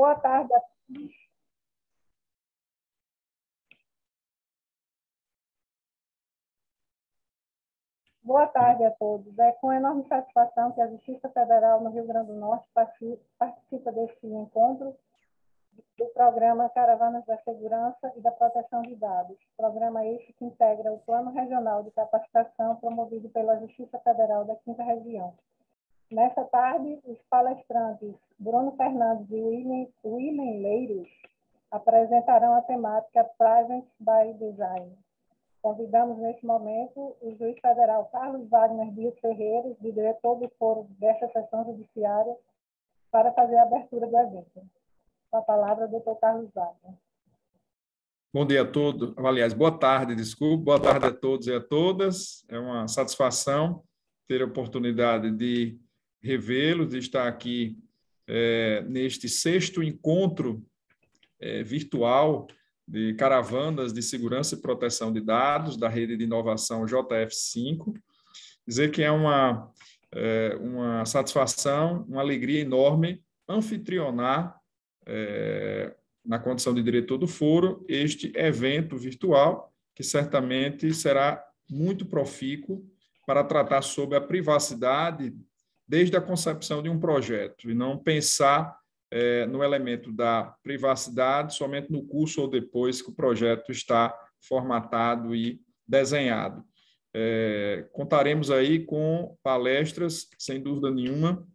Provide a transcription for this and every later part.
Boa tarde. Boa tarde a todos. É com enorme satisfação que a Justiça Federal no Rio Grande do Norte participa deste encontro do programa Caravanas da Segurança e da Proteção de Dados, programa este que integra o Plano Regional de Capacitação promovido pela Justiça Federal da 5ª Região. Nesta tarde, os palestrantes Bruno Fernandes e William Leiros apresentarão a temática Privacy by Design. Convidamos, neste momento, o juiz federal Carlos Wagner Dias Ferreira, diretor do foro desta sessão judiciária, para fazer a abertura do evento. Com a palavra, o doutor Carlos Wagner. Bom dia a todos. Aliás, boa tarde, desculpe. Boa tarde a todos e a todas. É uma satisfação ter a oportunidade de revê-los, de estar aqui neste 6º encontro virtual de caravanas de segurança e proteção de dados da rede de inovação JF5. Dizer que é uma satisfação, uma alegria enorme anfitrionar, na condição de diretor do foro, este evento virtual, que certamente será muito profícuo para tratar sobre a privacidade desde a concepção de um projeto, e não pensar no elemento da privacidade somente no curso ou depois que o projeto está formatado e desenhado. Contaremos aí com palestras, sem dúvida nenhuma,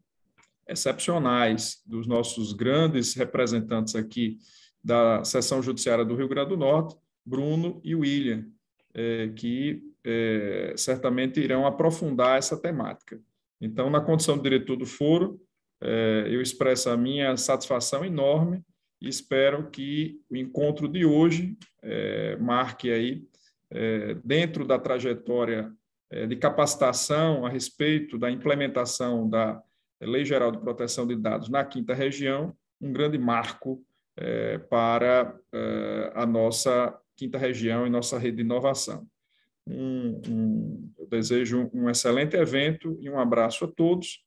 excepcionais dos nossos grandes representantes aqui da Seção Judiciária do Rio Grande do Norte, Bruno e William, que certamente irão aprofundar essa temática. Então, na condição de diretor do foro, eu expresso a minha satisfação enorme e espero que o encontro de hoje marque aí, dentro da trajetória de capacitação a respeito da implementação da Lei Geral de Proteção de Dados na 5ª Região, um grande marco para a nossa 5ª Região e nossa rede de inovação. Eu desejo um excelente evento e um abraço a todos.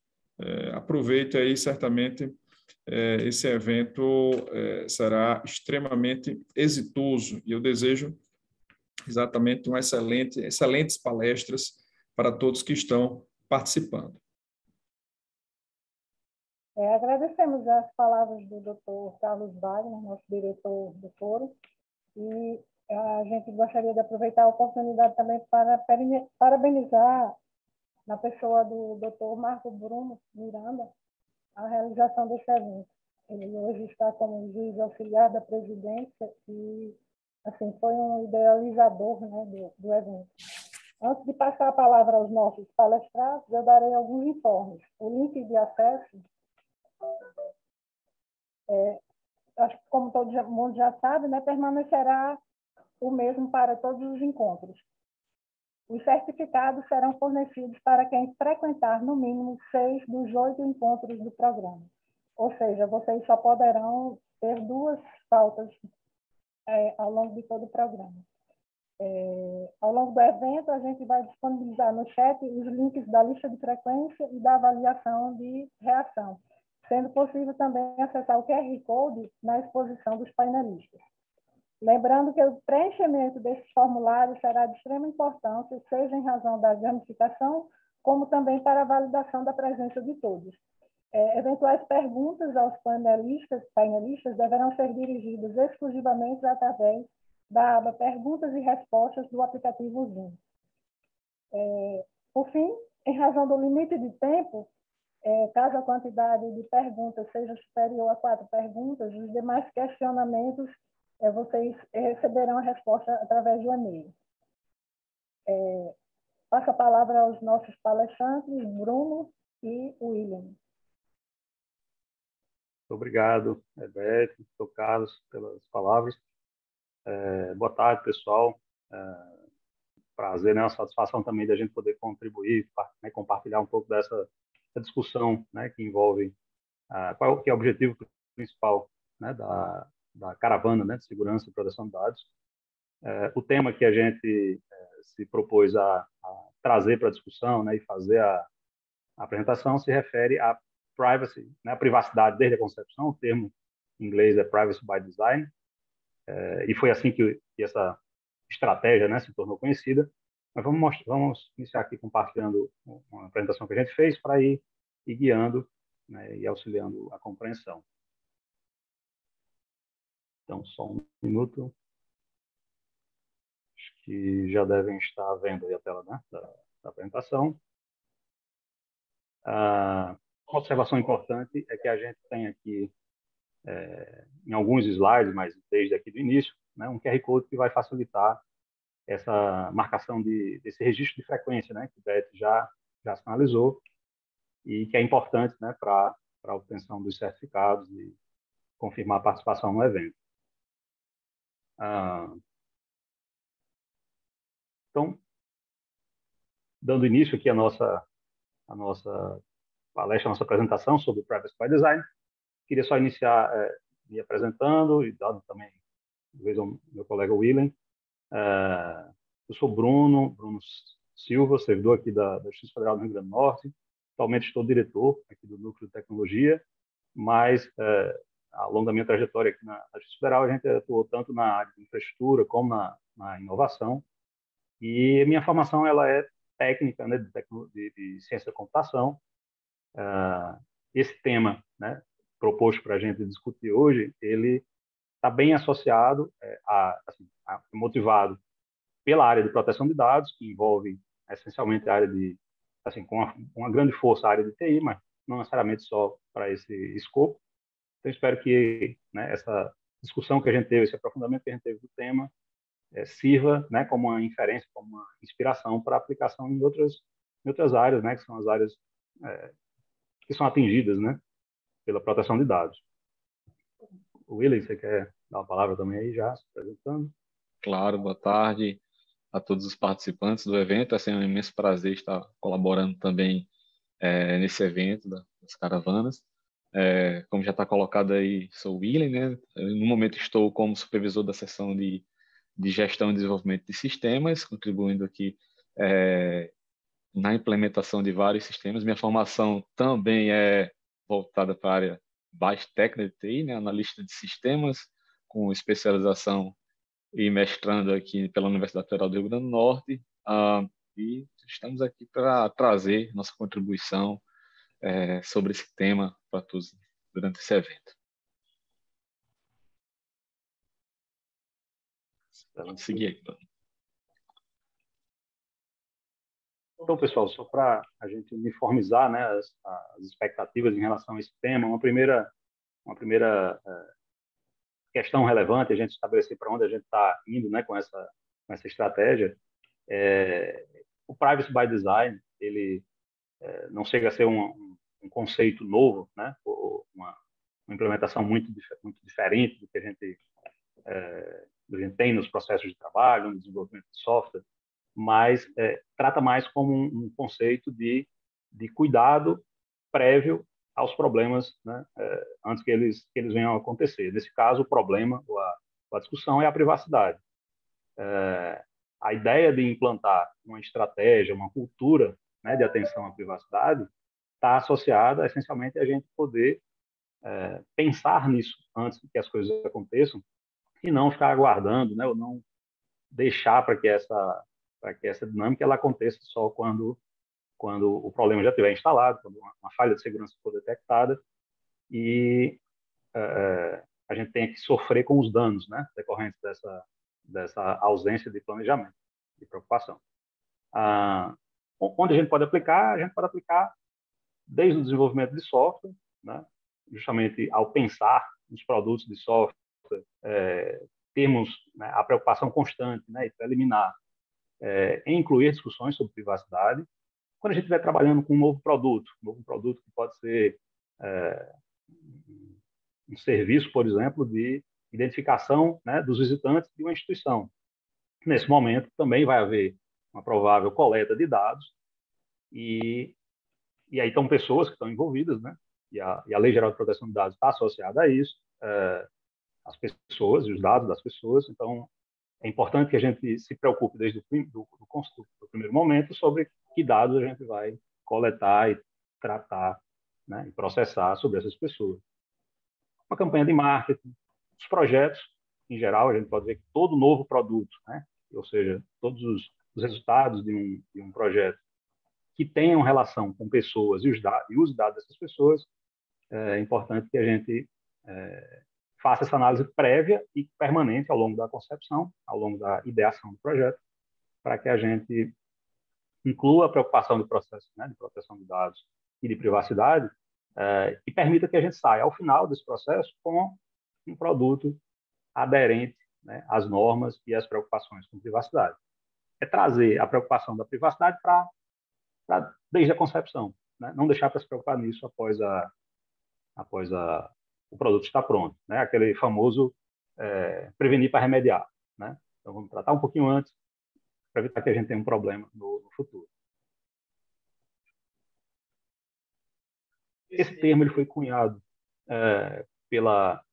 Aproveite aí, certamente, esse evento será extremamente exitoso e eu desejo exatamente excelentes palestras para todos que estão participando. Agradecemos as palavras do Dr. Carlos Wagner, nosso diretor do foro, e a gente gostaria de aproveitar a oportunidade também para parabenizar, na pessoa do Dr. Marco Bruno Miranda, a realização desse evento. Ele hoje está como juiz auxiliar da presidência e assim, foi um idealizador, né, do evento. Antes de passar a palavra aos nossos palestrantes, eu darei alguns informes. O link de acesso, acho que como todo mundo já sabe, né, permanecerá o mesmo para todos os encontros. Os certificados serão fornecidos para quem frequentar, no mínimo, 6 dos 8 encontros do programa. Ou seja, vocês só poderão ter 2 faltas ao longo de todo o programa. Ao longo do evento, a gente vai disponibilizar no chat os links da lista de frequência e da avaliação de reação, sendo possível também acessar o QR Code na exposição dos painelistas. Lembrando que o preenchimento desses formulários será de extrema importância, seja em razão da gamificação, como também para a validação da presença de todos. Eventuais perguntas aos painelistas deverão ser dirigidas exclusivamente através da aba Perguntas e Respostas do aplicativo Zoom. Por fim, em razão do limite de tempo, caso a quantidade de perguntas seja superior a 4 perguntas, os demais questionamentos vocês receberão a resposta através do e-mail. Passo a palavra aos nossos palestrantes, Bruno e William. Obrigado, Beth, Dr. Carlos, pelas palavras. Boa tarde, pessoal. Prazer, né? Uma satisfação também da gente poder contribuir, né, compartilhar um pouco dessa discussão, né, que envolve qual que é o objetivo principal, né, da caravana, né, de segurança e proteção de dados. O tema que a gente se propôs a trazer para a discussão, né, e fazer a apresentação se refere à privacy, né, a privacidade desde a concepção, o termo em inglês é Privacy by Design, e foi assim que essa estratégia, né, se tornou conhecida. Mas vamos iniciar aqui compartilhando uma apresentação que a gente fez para ir guiando, né, e auxiliando a compreensão. Então, só um minuto. Acho que já devem estar vendo aí a tela, né, da apresentação. Uma observação importante é que a gente tem aqui, em alguns slides, mas desde aqui do início, né, um QR Code que vai facilitar essa marcação desse registro de frequência, né, que o Beth já sinalizou, e que é importante, né, para a obtenção dos certificados e confirmar a participação no evento. Então, dando início aqui à nossa palestra, a nossa apresentação sobre o Privacy by Design, queria só iniciar me apresentando e dado também, talvez, ao meu colega William. Eu sou Bruno Silva, servidor aqui da Justiça Federal do Rio Grande do Norte. Atualmente estou diretor aqui do Núcleo de Tecnologia, mas ao longo da minha trajetória aqui na Justiça Federal, a gente atuou tanto na área de infraestrutura como na inovação. E minha formação ela é técnica, né, de ciência da computação. Esse tema, né, proposto para a gente discutir hoje, ele está bem associado, motivado pela área de proteção de dados, que envolve essencialmente a área de, assim, com uma grande força a área de TI, mas não necessariamente só para esse escopo. Então, espero que, né, essa discussão que a gente teve, esse aprofundamento que a gente teve do tema, sirva, né, como uma inferência, como uma inspiração para aplicação em outras áreas, né, que são as áreas que são atingidas, né, pela proteção de dados. William, você quer dar uma palavra também aí já, se apresentando? Claro, boa tarde a todos os participantes do evento. É um imenso prazer estar colaborando também nesse evento das caravanas. Como já está colocado aí, sou o William, né? No momento estou como supervisor da seção de gestão e desenvolvimento de sistemas, contribuindo aqui na implementação de vários sistemas. Minha formação também é voltada para a área baixa técnica de TI, né? Analista de sistemas, com especialização e mestrando aqui pela Universidade Federal do Rio Grande do Norte, e estamos aqui para trazer nossa contribuição sobre esse tema para todos durante esse evento. Vamos seguir aqui. Então, pessoal, só para a gente uniformizar, né, as expectativas em relação a esse tema, uma primeira questão relevante, a gente estabelecer para onde a gente está indo, né, com essa estratégia. O Privacy by Design, ele não chega a ser um conceito novo, né, ou uma implementação muito diferente do que a gente tem nos processos de trabalho, no desenvolvimento de software, mas trata mais como um conceito de cuidado prévio aos problemas, né, antes que eles venham a acontecer. Nesse caso, o problema, ou a discussão é a privacidade. A ideia de implantar uma estratégia, uma cultura, né, de atenção à privacidade está associada essencialmente a gente poder pensar nisso antes que as coisas aconteçam e não ficar aguardando, né, ou não deixar para que essa dinâmica ela aconteça só quando o problema já estiver instalado, quando uma falha de segurança for detectada e a gente tem que sofrer com os danos, né, decorrentes dessa ausência de planejamento, de preocupação. Onde a gente pode aplicar desde o desenvolvimento de software, né, justamente ao pensar nos produtos de software, termos, né, a preocupação constante, né, e preliminar em incluir discussões sobre privacidade. Quando a gente estiver trabalhando com um novo produto que pode ser um serviço, por exemplo, de identificação, né, dos visitantes de uma instituição. Nesse momento, também vai haver uma provável coleta de dados e aí estão pessoas que estão envolvidas, né? E a Lei Geral de Proteção de Dados está associada a isso, as pessoas e os dados das pessoas. Então, é importante que a gente se preocupe desde o do primeiro momento sobre que dados a gente vai coletar e tratar, né, e processar sobre essas pessoas. uma campanha de marketing, os projetos, em geral, a gente pode ver que todo novo produto, né? Ou seja, todos os resultados de um projeto que tenham relação com pessoas e os dados dessas pessoas, é importante que a gente faça essa análise prévia e permanente ao longo da concepção, ao longo da ideação do projeto, para que a gente inclua a preocupação do processo, né, de proteção de dados e de privacidade, e permita que a gente saia, ao final desse processo, com um produto aderente, né, às normas e às preocupações com privacidade. É trazer a preocupação da privacidade desde a concepção, né? Não deixar para se preocupar nisso após o produto estar pronto, né? Aquele famoso prevenir para remediar, né? Então, vamos tratar um pouquinho antes para evitar que a gente tenha um problema no futuro. Esse termo ele foi cunhado pela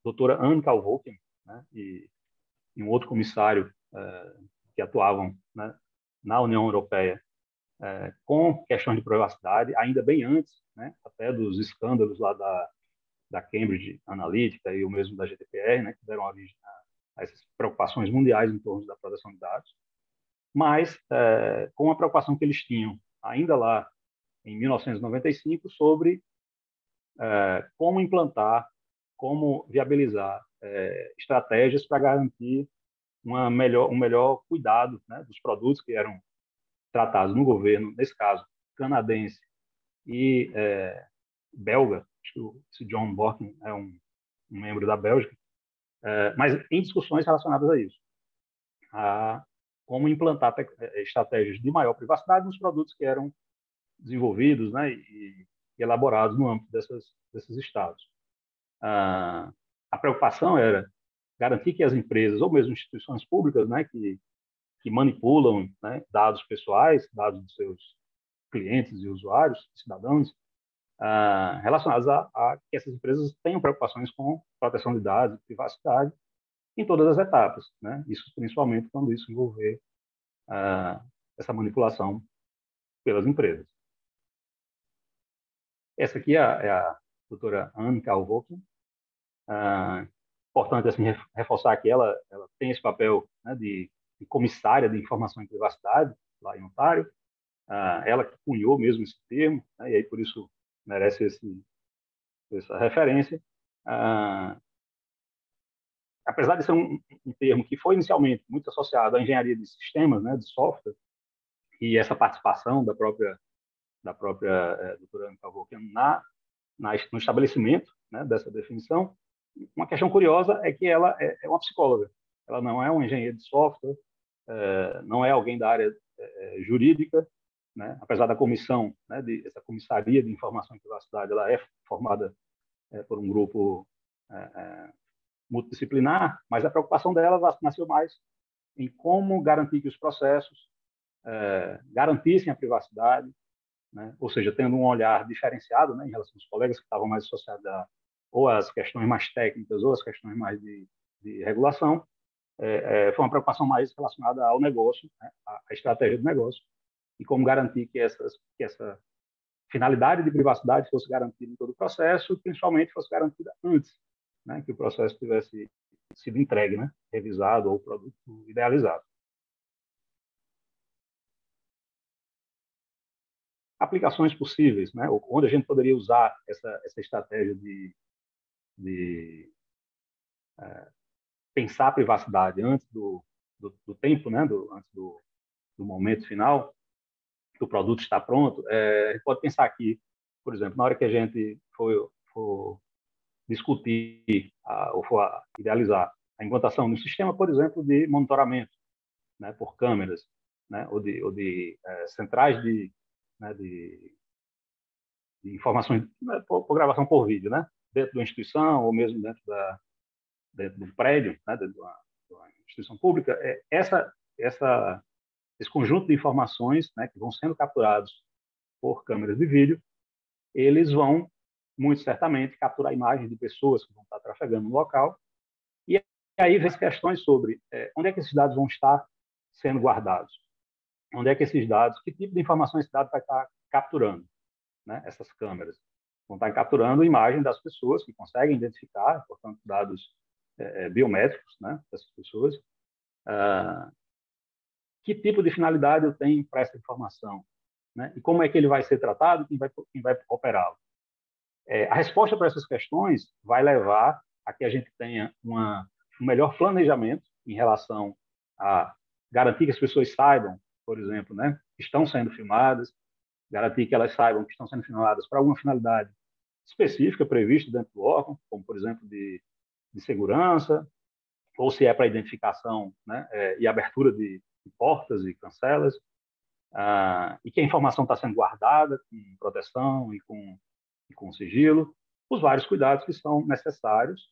doutora Anne Calvoken, né? E um outro comissário que atuavam, né, na União Europeia com questões de privacidade, ainda bem antes, né, até dos escândalos lá da Cambridge Analytica e o mesmo da GDPR, né, que deram origem a essas preocupações mundiais em torno da proteção de dados, mas com a preocupação que eles tinham ainda lá em 1995 sobre como implantar, como viabilizar estratégias para garantir um melhor cuidado, né, dos produtos que eram tratados no governo, nesse caso canadense e belga. Acho que esse John Borken é um membro da Bélgica, mas em discussões relacionadas a isso, a como implantar estratégias de maior privacidade nos produtos que eram desenvolvidos, né, e elaborados no âmbito desses estados. A preocupação era garantir que as empresas ou mesmo instituições públicas, né, que manipulam, né, dados pessoais, dados dos seus clientes e usuários, cidadãos, relacionados a que essas empresas tenham preocupações com proteção de dados, privacidade, em todas as etapas, né? Isso principalmente quando isso envolver essa manipulação pelas empresas. Essa aqui é a doutora Anne Calvoken. Importante assim, reforçar que ela tem esse papel, né, de comissária de informação e privacidade lá em Ontário. Ela que cunhou mesmo esse termo, né, e aí por isso merece essa referência. Apesar de ser um termo que foi inicialmente muito associado à engenharia de sistemas, né, de software, e essa participação da própria doutora Anne Calvoken no estabelecimento, né, dessa definição, uma questão curiosa é que ela é uma psicóloga. Ela não é um engenheiro de software, não é alguém da área jurídica, né? Apesar da comissão, né, essa comissaria de informação e privacidade, ela é formada por um grupo multidisciplinar, mas a preocupação dela nasceu mais em como garantir que os processos garantissem a privacidade, né? Ou seja, tendo um olhar diferenciado, né, em relação aos colegas que estavam mais associados ou às questões mais técnicas ou às questões mais de regulação. Foi uma preocupação mais relacionada ao negócio, né, à estratégia do negócio, e como garantir que essa finalidade de privacidade fosse garantida em todo o processo, e principalmente fosse garantida antes, né, que o processo tivesse sido entregue, né, revisado ou o produto idealizado. Aplicações possíveis, né, onde a gente poderia usar essa estratégia de pensar a privacidade antes do tempo, né, antes do momento final, que o produto está pronto. A gente pode pensar aqui, por exemplo, na hora que a gente for discutir ou for idealizar a implantação de um sistema, por exemplo, de monitoramento, né, por câmeras, né, ou de centrais de informações, né, por gravação por vídeo, né, dentro de uma instituição ou mesmo dentro do prédio, né, dentro de uma instituição pública. Esse conjunto de informações, né, que vão sendo capturados por câmeras de vídeo, eles vão, muito certamente, capturar imagens de pessoas que vão estar trafegando no local. E aí vem as questões sobre onde é que esses dados vão estar sendo guardados, onde é que esses dados, que tipo de informação esse dado vai estar capturando, né, essas câmeras. vão estar capturando imagem das pessoas que conseguem identificar, portanto, dados biométricos, né, dessas pessoas. Que tipo de finalidade eu tenho para essa informação, né? E como é que ele vai ser tratado, quem vai operá-lo. A resposta para essas questões vai levar a que a gente tenha um melhor planejamento em relação a garantir que as pessoas saibam, por exemplo, né, que estão sendo filmadas, garantir que elas saibam que estão sendo filmadas para alguma finalidade específica prevista dentro do órgão, como, por exemplo, de segurança, ou se é para identificação, né, e abertura de portas e cancelas, e que a informação está sendo guardada com proteção e com sigilo, os vários cuidados que são necessários,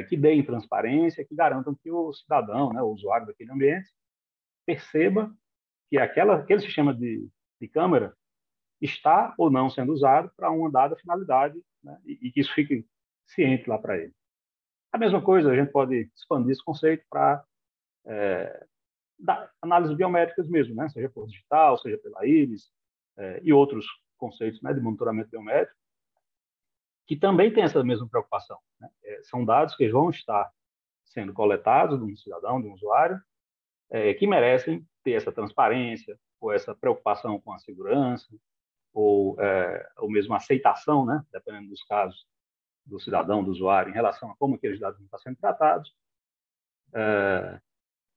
que deem transparência, que garantam que o cidadão, né, o usuário daquele ambiente, perceba que aquele sistema de câmera está ou não sendo usado para uma dada finalidade, né, e que isso fique ciente lá para ele. A mesma coisa, a gente pode expandir esse conceito para análises biométricas mesmo, né? Seja por digital, seja pela íris, e outros conceitos, né, de monitoramento biométrico, que também tem essa mesma preocupação, né? São dados que vão estar sendo coletados de um cidadão, de um usuário, que merecem ter essa transparência, ou essa preocupação com a segurança, ou mesmo a aceitação, né, dependendo dos casos, do cidadão, do usuário, em relação a como aqueles dados estão sendo tratados.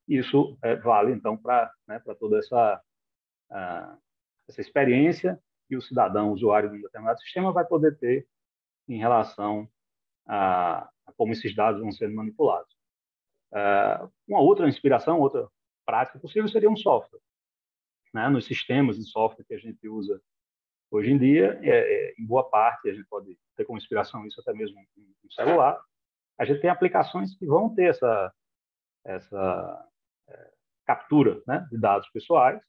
Isso vale, então, para toda essa experiência que o cidadão, usuário de um determinado sistema, vai poder ter em relação a como esses dados vão sendo manipulados. Uma outra inspiração, outra prática possível seria um software. Né? Nos sistemas de software que a gente usa hoje em dia, em boa parte, a gente pode ter como inspiração isso até mesmo no celular, a gente tem aplicações que vão ter essa captura, né, de dados pessoais,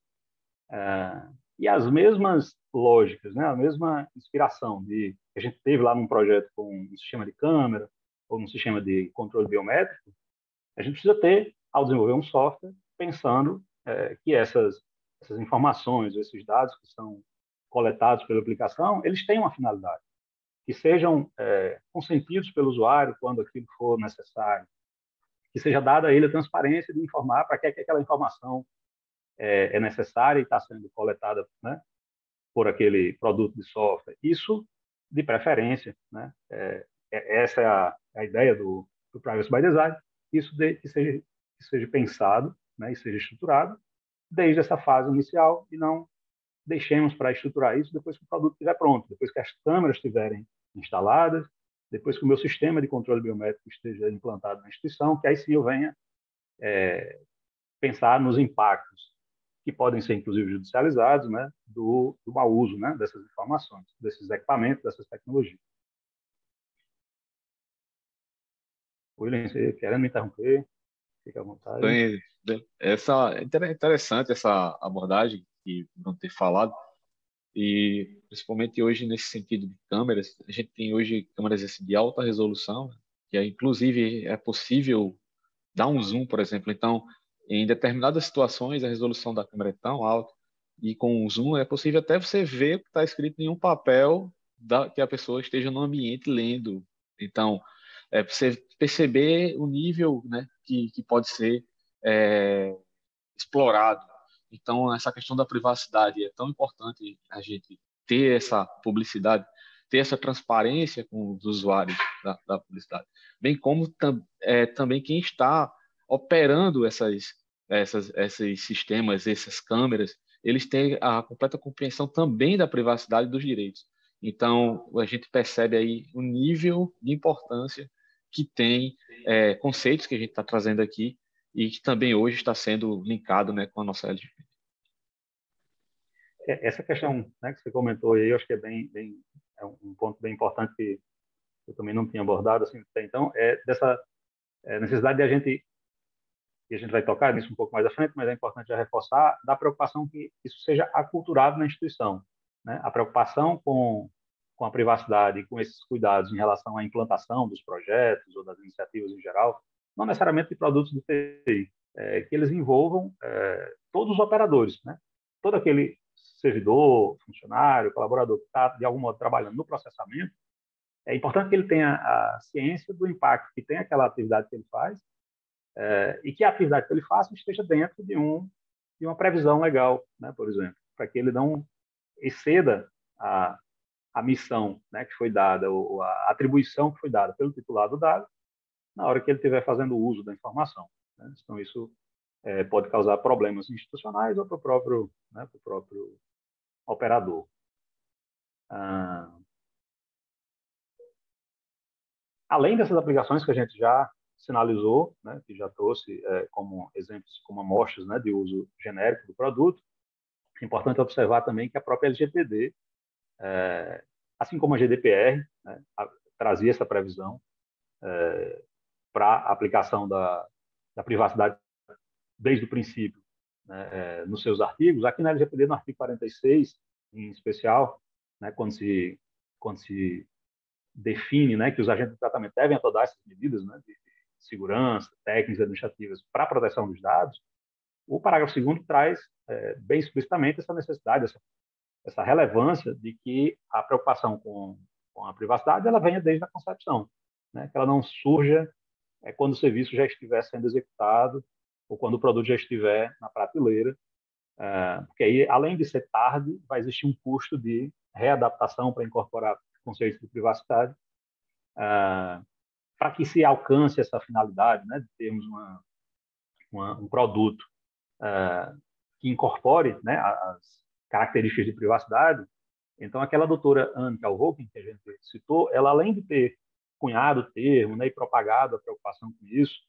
e as mesmas lógicas, né, a mesma inspiração que a gente teve lá num projeto com um sistema de câmera ou num sistema de controle biométrico, a gente precisa ter, ao desenvolver um software, pensando que essas informações, esses dados que são coletados pela aplicação, eles têm uma finalidade, que sejam consentidos pelo usuário quando aquilo for necessário, que seja dada a ele a transparência de informar para que aquela informação é necessária e está sendo coletada, né, por aquele produto de software. Isso, de preferência, né, essa é a ideia do Privacy by Design, isso que seja pensado, né, e seja estruturado desde essa fase inicial e não deixemos para estruturar isso depois que o produto estiver pronto, depois que as câmeras estiverem instaladas, depois que o meu sistema de controle biométrico esteja implantado na instituição, que aí sim eu venha pensar nos impactos que podem ser, inclusive, judicializados, né, do mau uso, né, dessas informações, desses equipamentos, dessas tecnologias. William, você querendo me interromper? Fique à vontade. Interessante essa abordagem que vão ter falado, e principalmente hoje nesse sentido de câmeras, a gente tem hoje câmeras de alta resolução, que inclusive é possível dar um zoom, por exemplo. Então, em determinadas situações, a resolução da câmera é tão alta, e com o zoom é possível até você ver o que está escrito em um papel que a pessoa esteja no ambiente lendo. Então, você perceber o nível, né, que pode ser explorado. Então, essa questão da privacidade é tão importante, a gente ter essa publicidade, ter essa transparência com os usuários da publicidade, bem como também quem está operando esses sistemas, essas câmeras, eles têm a completa compreensão também da privacidade e dos direitos. Então, a gente percebe aí o nível de importância que tem conceitos que a gente está trazendo aqui e que também hoje está sendo linkado, né, com a nossa LGBT. Essa questão, né, que você comentou aí, eu acho que é um ponto bem importante que eu também não tinha abordado assim até então, dessa necessidade de a gente, e a gente vai tocar nisso um pouco mais à frente, mas é importante já reforçar, da preocupação que isso seja aculturado na instituição, né? A preocupação com a privacidade e com esses cuidados em relação à implantação dos projetos ou das iniciativas em geral, não necessariamente de produtos de TI, que eles envolvam todos os operadores, né? Todo aquele servidor, funcionário, colaborador que está, de algum modo, trabalhando no processamento, é importante que ele tenha a ciência do impacto que tem aquela atividade que ele faz, e que a atividade que ele faça esteja dentro de uma previsão legal, né, por exemplo, para que ele não exceda a missão, né, que foi dada, ou a atribuição que foi dada pelo titular do dado, na hora que ele estiver fazendo uso da informação, né? Então, isso pode causar problemas institucionais ou para o próprio, né, para o próprio operador. Além dessas aplicações que a gente já sinalizou, né, que já trouxe como exemplos, como amostras, né, de uso genérico do produto, é importante observar também que a própria LGPD, assim como a GDPR, né, trazia essa previsão para a aplicação da privacidade desde o princípio, né, nos seus artigos. Aqui na LGPD, no artigo 46, em especial, né, quando se define, né, que os agentes de tratamento devem adotar essas medidas, né, de segurança, técnicas administrativas para a proteção dos dados, o parágrafo 2º traz bem explicitamente essa necessidade, essa relevância de que a preocupação com a privacidade ela venha desde a concepção, né, que ela não surja quando o serviço já estiver sendo executado ou quando o produto já estiver na prateleira, porque aí, além de ser tarde, vai existir um custo de readaptação para incorporar conceitos de privacidade, para que se alcance essa finalidade, né, de termos um produto que incorpore, né, as características de privacidade. Então, aquela doutora Anne Calhoun, que a gente citou, ela, além de ter cunhado o termo, né, e propagado a preocupação com isso,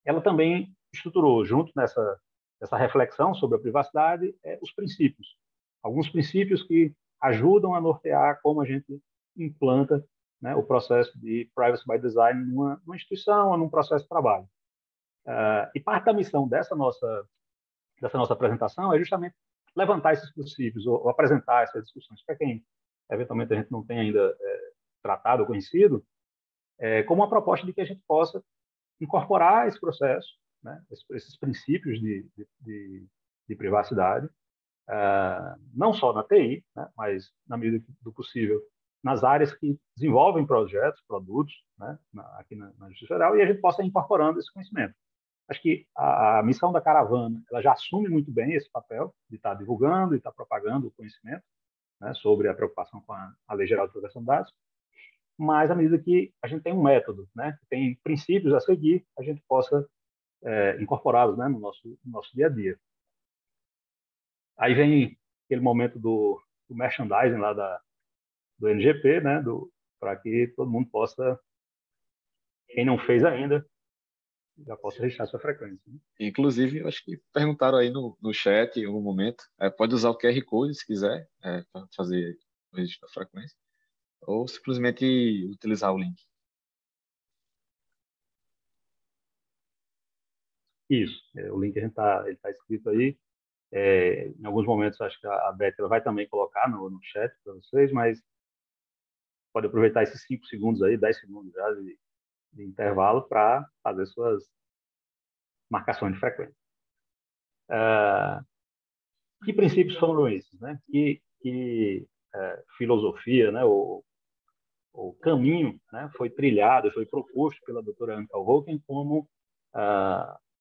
ela também estruturou, junto nessa reflexão sobre a privacidade, os princípios. Alguns princípios que ajudam a nortear como a gente implanta, né, o processo de privacy by design numa instituição ou num processo de trabalho. E parte da missão dessa nossa apresentação é justamente levantar esses princípios ou apresentar essas discussões para quem eventualmente a gente não tem ainda tratado ou conhecido, como uma proposta de que a gente possa incorporar esse processo, né, esses princípios de privacidade, não só na TI, né, mas, na medida do possível, nas áreas que desenvolvem projetos, produtos, né, aqui na Justiça Federal, e a gente possa ir incorporando esse conhecimento. Acho que a missão da caravana ela já assume muito bem esse papel de estar divulgando e estar propagando o conhecimento, né, sobre a preocupação com a Lei Geral de Proteção de Dados, mas à medida que a gente tem um método, né, que tem princípios a seguir, a gente possa incorporá-los, né, no nosso dia a dia. Aí vem aquele momento do merchandising lá do NGP, né, para que todo mundo possa, quem não fez ainda, já possa registrar sua frequência, né? Inclusive, eu acho que perguntaram aí no chat em algum momento. Pode usar o QR Code se quiser, para fazer o registro da frequência, ou simplesmente utilizar o link. Isso, o link ele tá escrito aí. Em alguns momentos, acho que a Beth ela vai também colocar no chat para vocês, mas pode aproveitar esses 5 segundos aí, 10 segundos já de intervalo para fazer suas marcações de frequência. Que princípios foram esses, né? Que filosofia, né? O caminho, né? Foi trilhado, foi proposto pela doutora Anne Calhoun como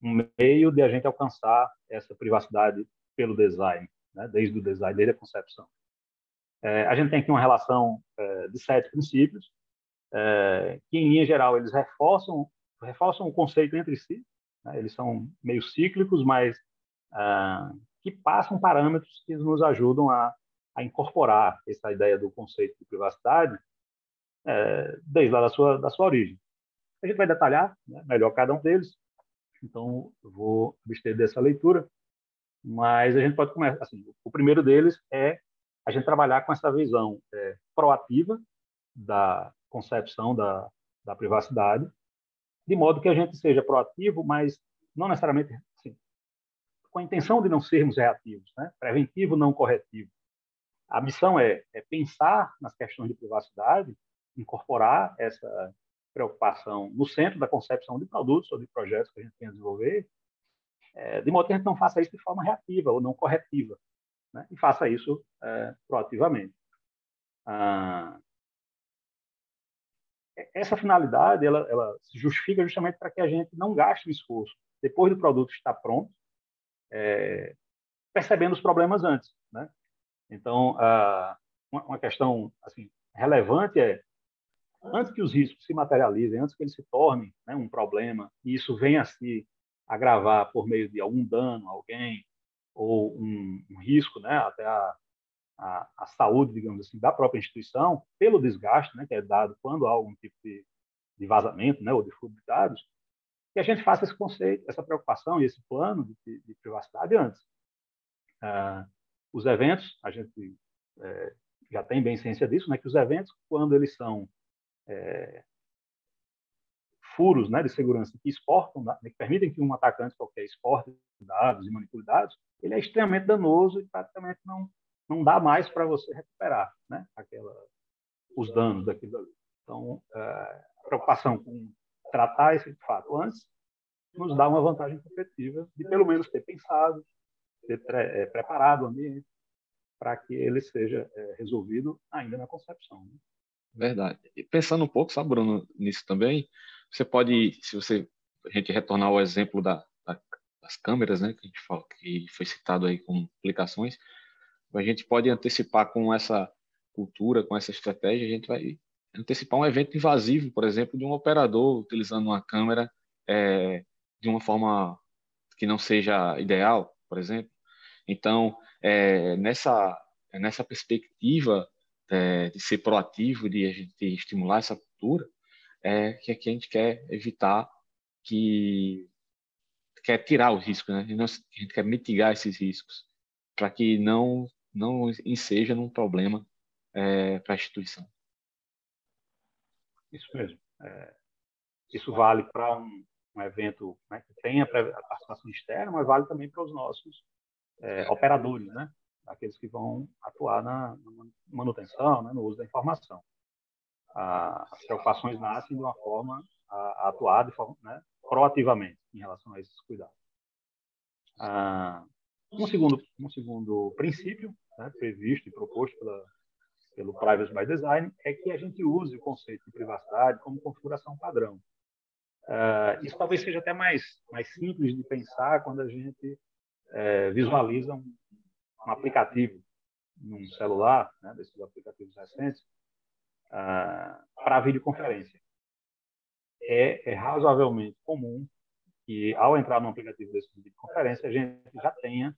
um meio de a gente alcançar essa privacidade pelo design, né? Desde o design, desde a concepção. A gente tem aqui uma relação de 7 princípios, que, em linha geral, eles reforçam o conceito entre si, né? Eles são meio cíclicos, mas que passam parâmetros que nos ajudam a incorporar essa ideia do conceito de privacidade desde lá da sua origem. A gente vai detalhar, né, melhor cada um deles, então eu vou abster dessa leitura, mas a gente pode começar assim. O primeiro deles é a gente trabalhar com essa visão proativa da concepção da privacidade, de modo que a gente seja proativo, mas não necessariamente assim, com a intenção de não sermos reativos, né? Preventivo, não corretivo. A missão é pensar nas questões de privacidade, incorporar essa preocupação no centro da concepção de produtos ou de projetos que a gente tem a desenvolver, de modo que a gente não faça isso de forma reativa ou não corretiva. né? E faça isso proativamente. Essa finalidade ela se justifica justamente para que a gente não gaste o esforço depois do produto estar pronto, percebendo os problemas antes, né? Então, uma questão assim, relevante é, antes que os riscos se materializem, antes que eles se tornem, né, um problema, e isso venha a se agravar por meio de algum dano a alguém, ou um risco, né, até a saúde, digamos assim, da própria instituição, pelo desgaste, né, que é dado quando há algum tipo de vazamento, né, ou de fluxo de dados, que a gente faça esse conceito, essa preocupação e esse plano de privacidade antes. Os eventos, a gente já tem bem ciência disso, né, que os eventos, quando eles são furos, né, de segurança que exportam, né, que permitem que um atacante qualquer exporte dados e manipule dados, ele é extremamente danoso e praticamente não dá mais para você recuperar, né, os danos daquilo ali. Então, a preocupação com tratar esse fato antes nos dá uma vantagem competitiva de, pelo menos, ter pensado, ter preparado o ambiente para que ele seja resolvido ainda na concepção. Né? Verdade. E pensando um pouco, sabe, Bruno, nisso também, você pode, a gente retornar ao exemplo das câmeras, né, que a gente fala, que foi citado aí como aplicações, a gente pode antecipar com essa cultura, com essa estratégia, a gente vai antecipar um evento invasivo, por exemplo, de um operador utilizando uma câmera de uma forma que não seja ideal, por exemplo. Então, nessa perspectiva de ser proativo, de a gente estimular essa cultura, que aqui a gente quer evitar quer tirar os riscos, né? A gente quer mitigar esses riscos para que não enseja num problema para a instituição. Isso mesmo. Isso vale para um evento, né, que tenha a participação externa, mas vale também para os nossos operadores, né? Aqueles que vão atuar na manutenção, né, no uso da informação. As preocupações nascem de uma forma a atuar de forma, né, proativamente em relação a esses cuidados. Um segundo princípio, né, previsto e proposto pelo Privacy by Design é que a gente use o conceito de privacidade como configuração padrão. Isso talvez seja até mais simples de pensar quando a gente visualiza um aplicativo num celular, né, desses aplicativos recentes, para videoconferência. É razoavelmente comum que, ao entrar num aplicativo desse de videoconferência, a gente já tenha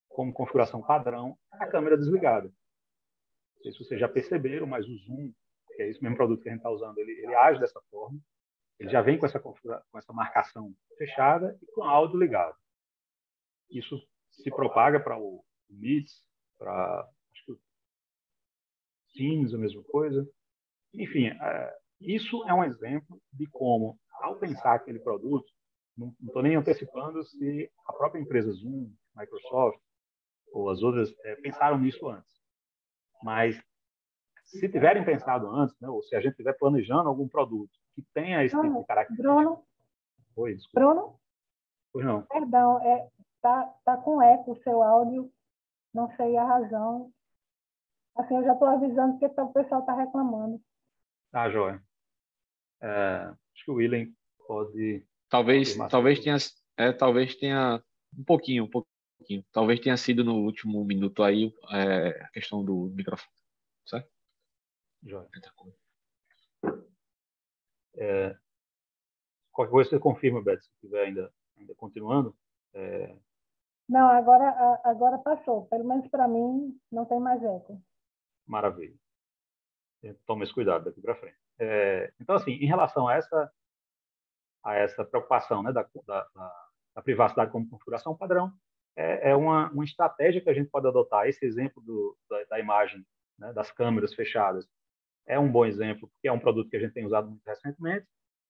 como configuração padrão a câmera desligada. Não sei se vocês já perceberam, mas o Zoom, que é esse mesmo produto que a gente está usando, ele age dessa forma. Ele já vem com essa marcação fechada e com áudio ligado. Isso se propaga para o Meet, para acho que o Teams, a mesma coisa. Enfim, isso é um exemplo de como, ao pensar aquele produto, não estou nem antecipando se a própria empresa Zoom, Microsoft ou as outras pensaram nisso antes. Mas, se tiverem pensado antes, né, ou se a gente estiver planejando algum produto que tenha esse tipo de característica... Bruno? Oi, desculpa. Bruno? Pois não. Perdão, tá com eco o seu áudio, não sei a razão. Assim, eu já estou avisando porque o pessoal está reclamando. Joia. Acho que o William pode... Talvez tenha um pouquinho. Talvez tenha sido no último minuto aí a questão do microfone, certo? Joia. Qualquer coisa você confirma, Beto, se estiver ainda continuando. Não, agora passou. Pelo menos para mim, não tem mais eco. Maravilha. Toma esse cuidado daqui para frente. Então, assim, em relação a essa preocupação, né, da privacidade como configuração padrão, é uma estratégia que a gente pode adotar. Esse exemplo da imagem, né, das câmeras fechadas, é um bom exemplo, porque é um produto que a gente tem usado muito recentemente,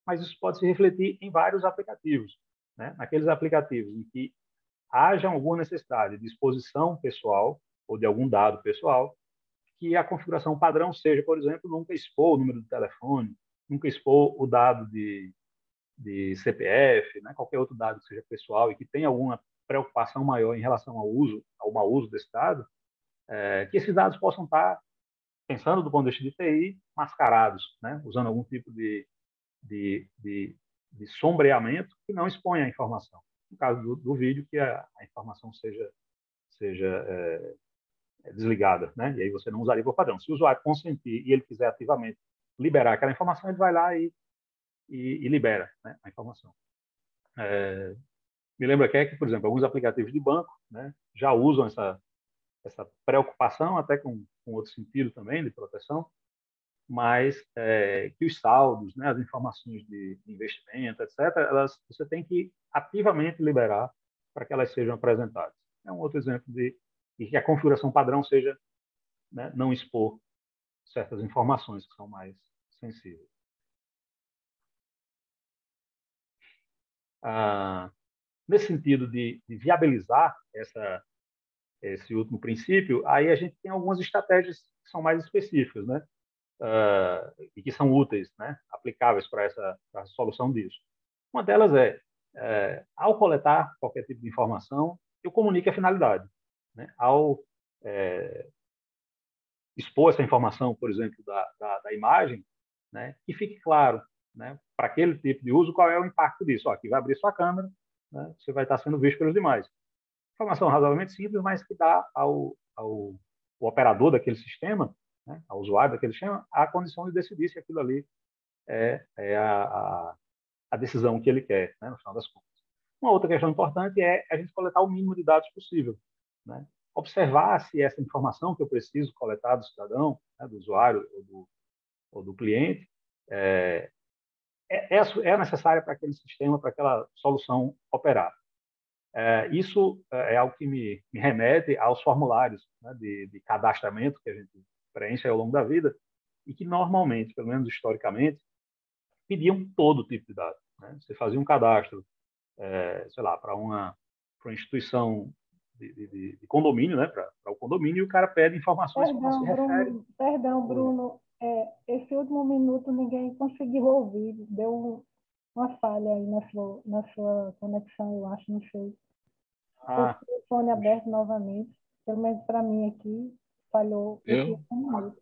mas isso pode se refletir em vários aplicativos. Né? Naqueles aplicativos em que haja alguma necessidade de exposição pessoal ou de algum dado pessoal, que a configuração padrão seja, por exemplo, nunca expor o número de telefone, nunca expor o dado de CPF, né? Qualquer outro dado que seja pessoal e que tenha alguma preocupação maior em relação ao mau uso desse dado, que esses dados possam estar, pensando do ponto de vista de TI, mascarados, né? Usando algum tipo de, de, de sombreamento que não exponha a informação. No caso do vídeo, que a informação seja desligada, né? E aí você não usaria por padrão. Se o usuário consentir e ele quiser ativamente liberar aquela informação, ele vai lá e libera, né, a informação. Me lembra que, por exemplo, alguns aplicativos de banco, né, já usam essa preocupação, até com outro sentido também de proteção, mas que os saldos, né, as informações de investimento, etc., você tem que ativamente liberar para que elas sejam apresentadas. É um outro exemplo de que a configuração padrão seja, né, não expor certas informações que são mais sensíveis. Nesse sentido de viabilizar esse último princípio, aí a gente tem algumas estratégias que são mais específicas, né? E que são úteis, né? Aplicáveis para a solução disso. Uma delas ao coletar qualquer tipo de informação, eu comunique a finalidade. Né? Ao expor essa informação, por exemplo, da imagem, né? Que fique claro, né? Para aquele tipo de uso, qual é o impacto disso. Aqui vai abrir sua câmera, né? Você vai estar sendo visto pelos demais. Informação razoavelmente simples, mas que dá ao operador daquele sistema, né? Ao usuário daquele sistema, a condição de decidir se aquilo ali é a decisão que ele quer, né? No final das contas. Uma outra questão importante é a gente coletar o mínimo de dados possível, né? Observar se essa informação que eu preciso coletar do cidadão, né, do usuário ou do cliente, é necessária para aquele sistema, para aquela solução operar. Isso é algo que me remete aos formulários, né, de cadastramento que a gente preenche ao longo da vida e que normalmente, pelo menos historicamente, pediam todo tipo de dados. Né? Você fazia um cadastro, sei lá, para uma instituição de condomínio, né, para o condomínio, e o cara pede informações que não se referem. Perdão, Bruno. Esse último minuto ninguém conseguiu ouvir. Deu uma falha aí na sua conexão, eu acho, não sei. O telefone aberto novamente. Pelo menos para mim aqui, falhou esse último minuto.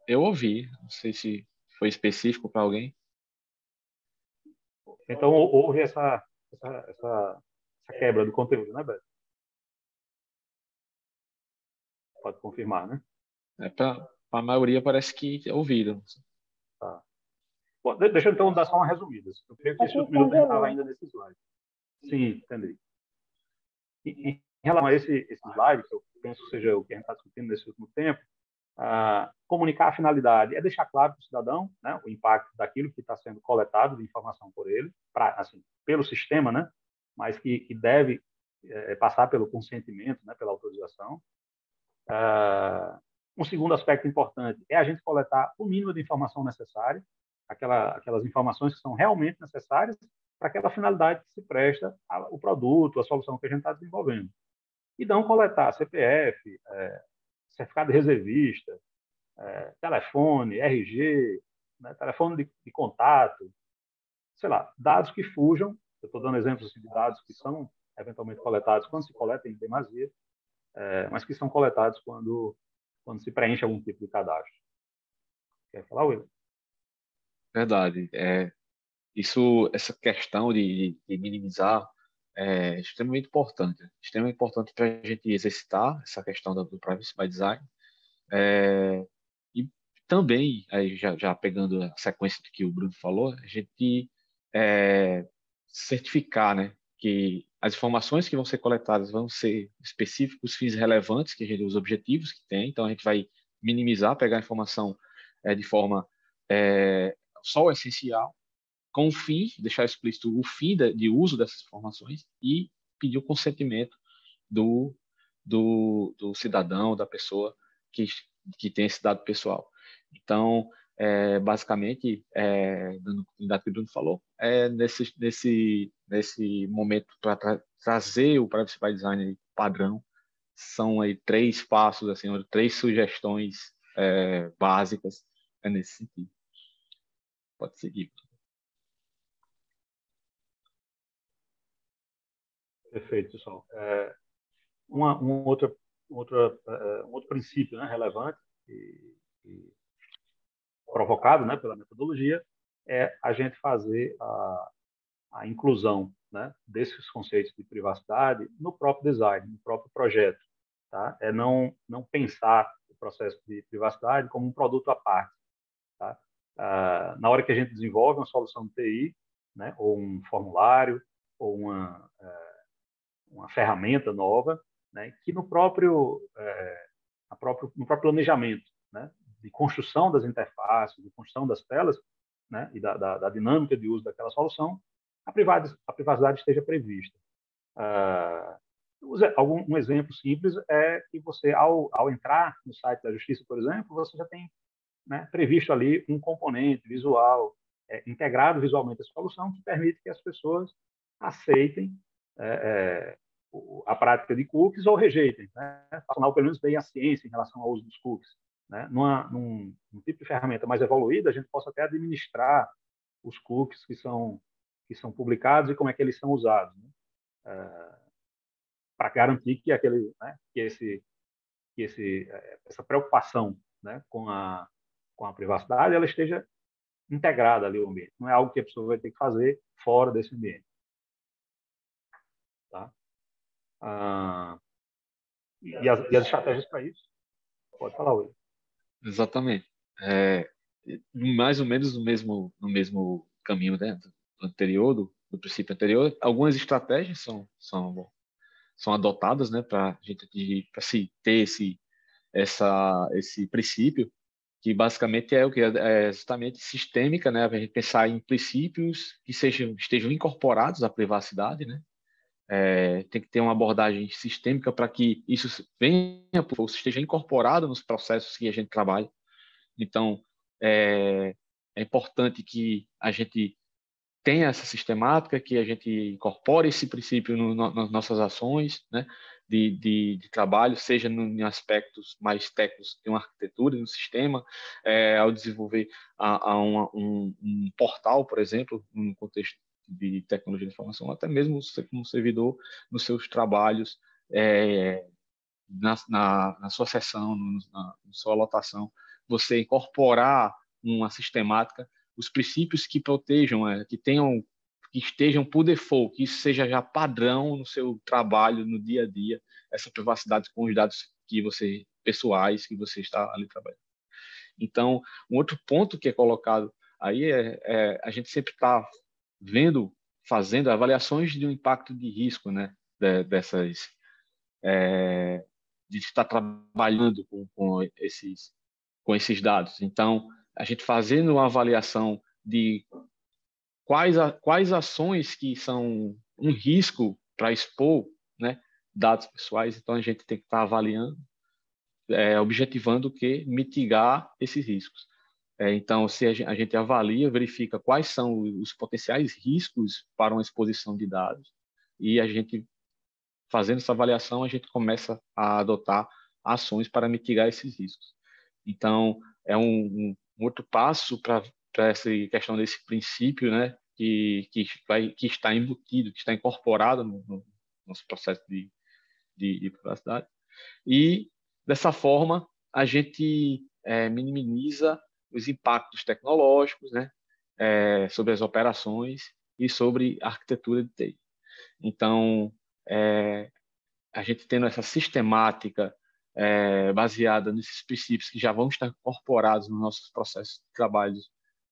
Eu ouvi. Não sei se foi específico para alguém. Então, houve essa quebra do conteúdo, né, Beto? Pode confirmar, né? Para a maioria parece que ouviram. Tá. Bom, deixa eu então dar só uma resumida. Eu creio que esse último minuto a gente estava ainda nesse slide. Sim, entendi. Em relação a esse slide, que eu penso que seja o que a gente está discutindo nesse último tempo, comunicar a finalidade é deixar claro para o cidadão, né, o impacto daquilo que está sendo coletado de informação por ele, assim, pelo sistema, né, mas que deve passar pelo consentimento, né, pela autorização. Um segundo aspecto importante é a gente coletar o mínimo de informação necessária, aquelas informações que são realmente necessárias para aquela finalidade que se presta o produto, a solução que a gente está desenvolvendo. E não coletar CPF, certificado de reservista, telefone, RG, né, telefone de contato, sei lá, dados que fujam. Eu estou dando exemplos assim, de dados que são eventualmente coletados quando se coleta em demasia, mas que são coletados quando se preenche algum tipo de cadastro. Quer falar, Will? Verdade. Essa questão de minimizar é extremamente importante para a gente exercitar essa questão do Privacy by Design. E também, aí já pegando a sequência do que o Bruno falou, a gente certificar, né, que as informações que vão ser coletadas vão ser específicos, fins relevantes, que a gente, os objetivos que tem, então a gente vai minimizar, pegar a informação de forma só o essencial, com o fim, deixar explícito o fim de uso dessas informações e pedir o consentimento do cidadão, da pessoa que tem esse dado pessoal. Então, basicamente, dando continuidade que o Bruno falou, nesse momento para trazer o Privacy by Design padrão, são aí 3 passos, assim, 3 sugestões básicas nesse sentido. Pode seguir. Perfeito, pessoal. Uma outra um outro princípio, né, relevante e provocado, né, pela metodologia, é a gente fazer a inclusão, né, desses conceitos de privacidade no próprio design, no próprio projeto. Tá? É não pensar o processo de privacidade como um produto à parte. Tá? Na hora que a gente desenvolve uma solução de TI, né, ou um formulário, ou uma ferramenta nova, né, que no próprio planejamento, né, de construção das interfaces, de construção das telas, né, e da dinâmica de uso daquela solução, a privacidade esteja prevista. Um exemplo simples é que você, ao entrar no site da Justiça, por exemplo, você já tem, né, previsto ali um componente visual, integrado visualmente à solução, que permite que as pessoas aceitem a prática de cookies ou rejeitem, né? Façam pelo menos bem a ciência em relação ao uso dos cookies. Né? Num tipo de ferramenta mais evoluída, a gente possa até administrar os cookies que são publicados e como é que eles são usados, né? Para garantir que né, essa preocupação, né, com a privacidade ela esteja integrada ali ao ambiente. Não é algo que a pessoa vai ter que fazer fora desse ambiente. Tá? E as estratégias para isso? Pode falar, Will. Exatamente. Mais ou menos no mesmo caminho, né, do anterior, do princípio anterior. Algumas estratégias são adotadas, né, para a gente se ter esse princípio, que basicamente é o que é justamente sistêmica, né, a gente pensar em princípios que estejam incorporados à privacidade, né. Tem que ter uma abordagem sistêmica para que isso esteja incorporado nos processos que a gente trabalha. Então, é importante que a gente tenha essa sistemática, que a gente incorpore esse princípio nas nossas ações, né, de trabalho, seja em aspectos mais técnicos de uma arquitetura, de um sistema, ao desenvolver um portal, por exemplo, no contexto de tecnologia de informação, até mesmo você como servidor nos seus trabalhos, na sua sessão, na sua lotação, você incorporar uma sistemática, os princípios que protejam, que estejam por default, que isso seja já padrão no seu trabalho, no dia a dia, essa privacidade com os dados pessoais que você está ali trabalhando. Então, um outro ponto que é colocado aí a gente sempre está fazendo avaliações de um impacto de risco, né, de estar trabalhando com esses dados. Então, a gente fazendo uma avaliação de quais ações que são um risco para expor, né, dados pessoais. Então, a gente tem que estar avaliando, objetivando mitigar esses riscos. Então, se a gente avalia, verifica quais são os potenciais riscos para uma exposição de dados, e a gente, fazendo essa avaliação, a gente começa a adotar ações para mitigar esses riscos. Então, é um outro passo para essa questão desse princípio, né, que está embutido, que está incorporado no nosso processo de privacidade. E, dessa forma, a gente minimiza os impactos tecnológicos, né, sobre as operações e sobre a arquitetura de TI. Então, a gente tendo essa sistemática baseada nesses princípios que já vão estar incorporados nos nossos processos de trabalho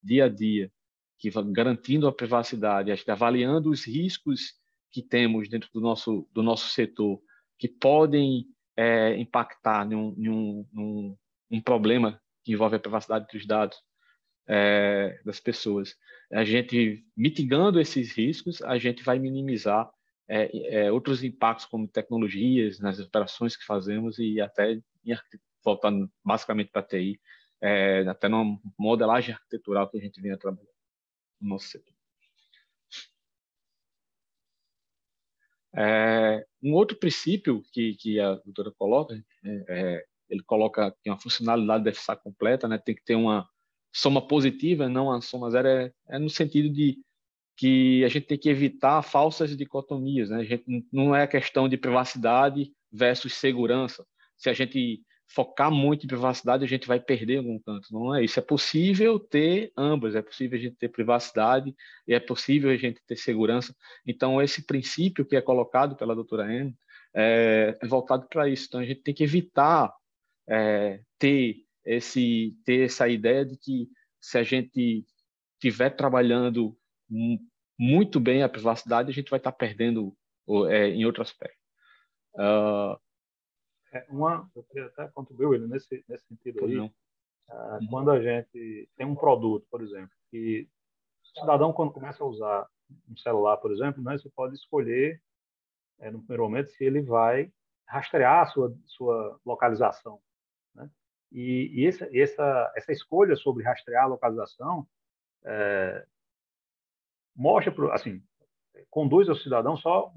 dia a dia, que vão garantindo a privacidade, avaliando os riscos que temos dentro do nosso setor, que podem impactar em um problema que envolve a privacidade dos dados das pessoas. A gente, mitigando esses riscos, a gente vai minimizar outros impactos, como tecnologias, nas operações que fazemos e até, voltando basicamente para a TI, até numa modelagem arquitetural que a gente vem trabalhando no nosso setor. Um outro princípio que a doutora coloca, ele coloca que uma funcionalidade deve estar completa, né? Tem que ter uma soma positiva, não uma soma zero, no sentido de que a gente tem que evitar falsas dicotomias, né? A gente não é questão de privacidade versus segurança, se a gente focar muito em privacidade, a gente vai perder algum canto. Não é isso. É possível ter ambas, é possível a gente ter privacidade e é possível a gente ter segurança. Então, esse princípio que é colocado pela doutora Anne é voltado para isso. Então, a gente tem que evitar ter essa ideia de que se a gente estiver trabalhando muito bem a privacidade, a gente vai estar perdendo em outro aspecto. Eu queria até contribuir, William, nesse sentido aí. Quando a gente tem um produto, por exemplo, que o cidadão, quando começa a usar um celular, por exemplo, né, você pode escolher, no primeiro momento, se ele vai rastrear a sua localização, né? E essa escolha sobre rastrear a localização mostra, assim, conduz ao cidadão só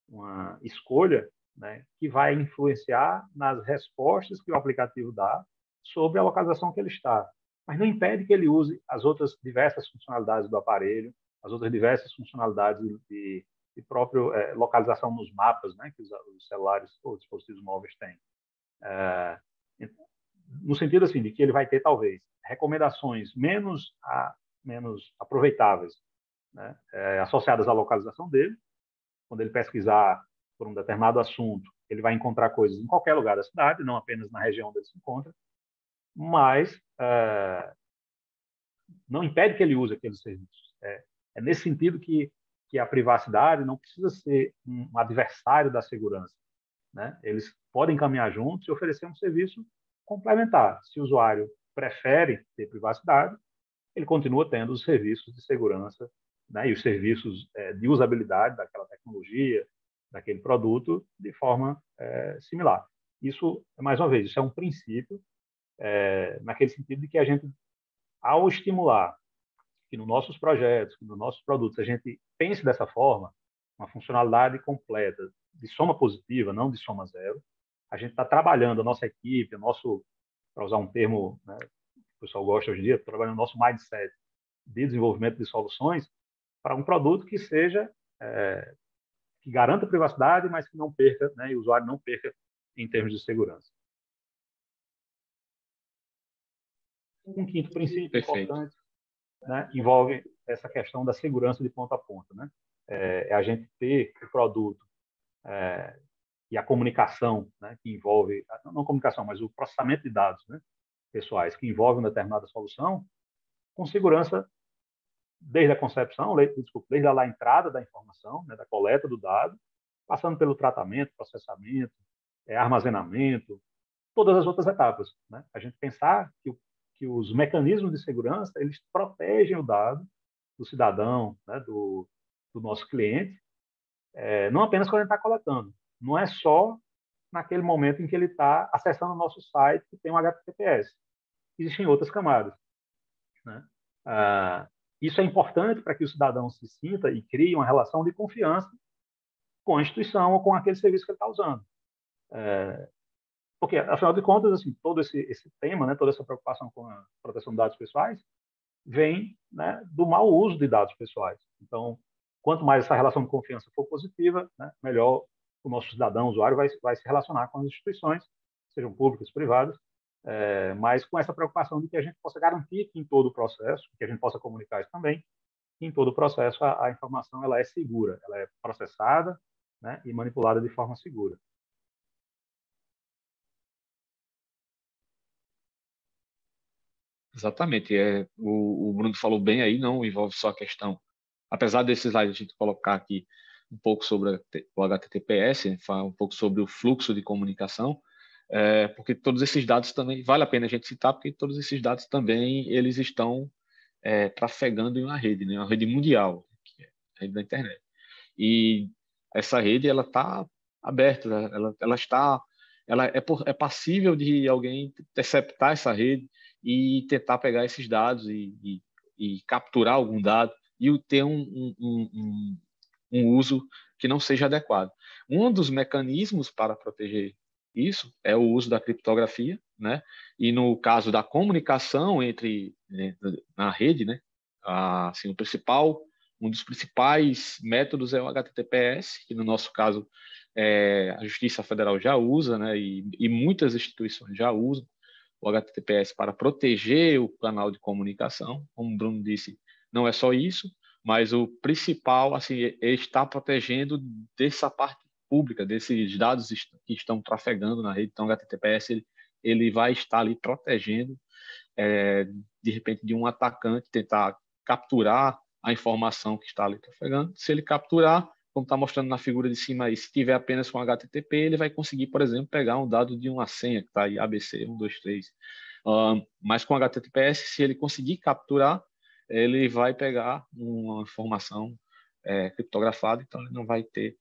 uma escolha, né, que vai influenciar nas respostas que o aplicativo dá sobre a localização que ele está. Mas não impede que ele use as outras diversas funcionalidades do aparelho, as outras diversas funcionalidades de própria localização nos mapas, né, que os celulares ou dispositivos móveis têm. No sentido assim, de que ele vai ter, talvez, recomendações menos aproveitáveis, né, associadas à localização dele. Quando ele pesquisar por um determinado assunto, ele vai encontrar coisas em qualquer lugar da cidade, não apenas na região onde ele se encontra, mas não impede que ele use aqueles serviços. É nesse sentido que a privacidade não precisa ser um adversário da segurança, né? Eles podem caminhar juntos e oferecer um serviço complementar. Se o usuário prefere ter privacidade, ele continua tendo os serviços de segurança, né, e os serviços de usabilidade daquela tecnologia, daquele produto, de forma similar. Isso, mais uma vez, isso é um princípio, naquele sentido de que a gente, ao estimular que nos nossos projetos, que nos nossos produtos, a gente pense dessa forma, uma funcionalidade completa, de soma positiva, não de soma zero, a gente está trabalhando, a nossa equipe, para usar um termo, né, que o pessoal gosta hoje em dia, trabalhando o nosso mindset de desenvolvimento de soluções para um produto que seja que garanta a privacidade, mas que não perca, né, e o usuário não perca em termos de segurança. Um quinto princípio importante, né, envolve essa questão da segurança de ponta a ponta, né? A gente ter o produto e a comunicação, né, que envolve, não a comunicação, mas o processamento de dados, né, pessoais, que envolve uma determinada solução, com segurança desde a concepção, desde a entrada da informação, né, da coleta do dado, passando pelo tratamento, processamento, armazenamento, todas as outras etapas, né? A gente pensar que os mecanismos de segurança eles protegem o dado do cidadão, né, do nosso cliente, não apenas quando ele está coletando, não é só naquele momento em que ele está acessando o nosso site que tem um HTTPS. Existem outras camadas, né? Isso é importante para que o cidadão se sinta e crie uma relação de confiança com a instituição ou com aquele serviço que ele está usando. Porque, afinal de contas, assim, todo esse tema, né, toda essa preocupação com a proteção de dados pessoais, vem, né, do mau uso de dados pessoais. Então, quanto mais essa relação de confiança for positiva, né, melhor o nosso cidadão, o usuário, vai se relacionar com as instituições, sejam públicas, privadas, mas com essa preocupação de que a gente possa garantir que em todo o processo, que a gente possa comunicar isso também, que em todo o processo a informação ela é segura, ela é processada, né, e manipulada de forma segura. Exatamente. O Bruno falou bem aí, não envolve só a questão. Apesar desses slides a gente colocar aqui um pouco sobre o HTTPS, falar um pouco sobre o fluxo de comunicação, porque todos esses dados também, vale a pena a gente citar, porque todos esses dados também eles estão trafegando em uma rede, né? Uma rede mundial, que é a rede da internet. E essa rede ela está aberta, ela é passível de alguém interceptar essa rede e tentar pegar esses dados e capturar algum dado e ter um uso que não seja adequado. Um dos mecanismos para proteger isso é o uso da criptografia, né? E no caso da comunicação na rede, né? Assim, um dos principais métodos é o HTTPS, que no nosso caso A Justiça Federal já usa, né, e muitas instituições já usam o HTTPS para proteger o canal de comunicação. Como o Bruno disse, não é só isso, mas o principal assim, é estar protegendo dessa parte pública, desses dados que estão trafegando na rede. Então, o HTTPS ele vai estar ali protegendo, de repente, de um atacante tentar capturar a informação que está ali trafegando. Se ele capturar, como está mostrando na figura de cima aí, se tiver apenas com HTTP, ele vai conseguir, por exemplo, pegar um dado de uma senha que está aí, ABC 123. Mas com HTTPS, se ele conseguir capturar, ele vai pegar uma informação criptografada, então ele não vai ter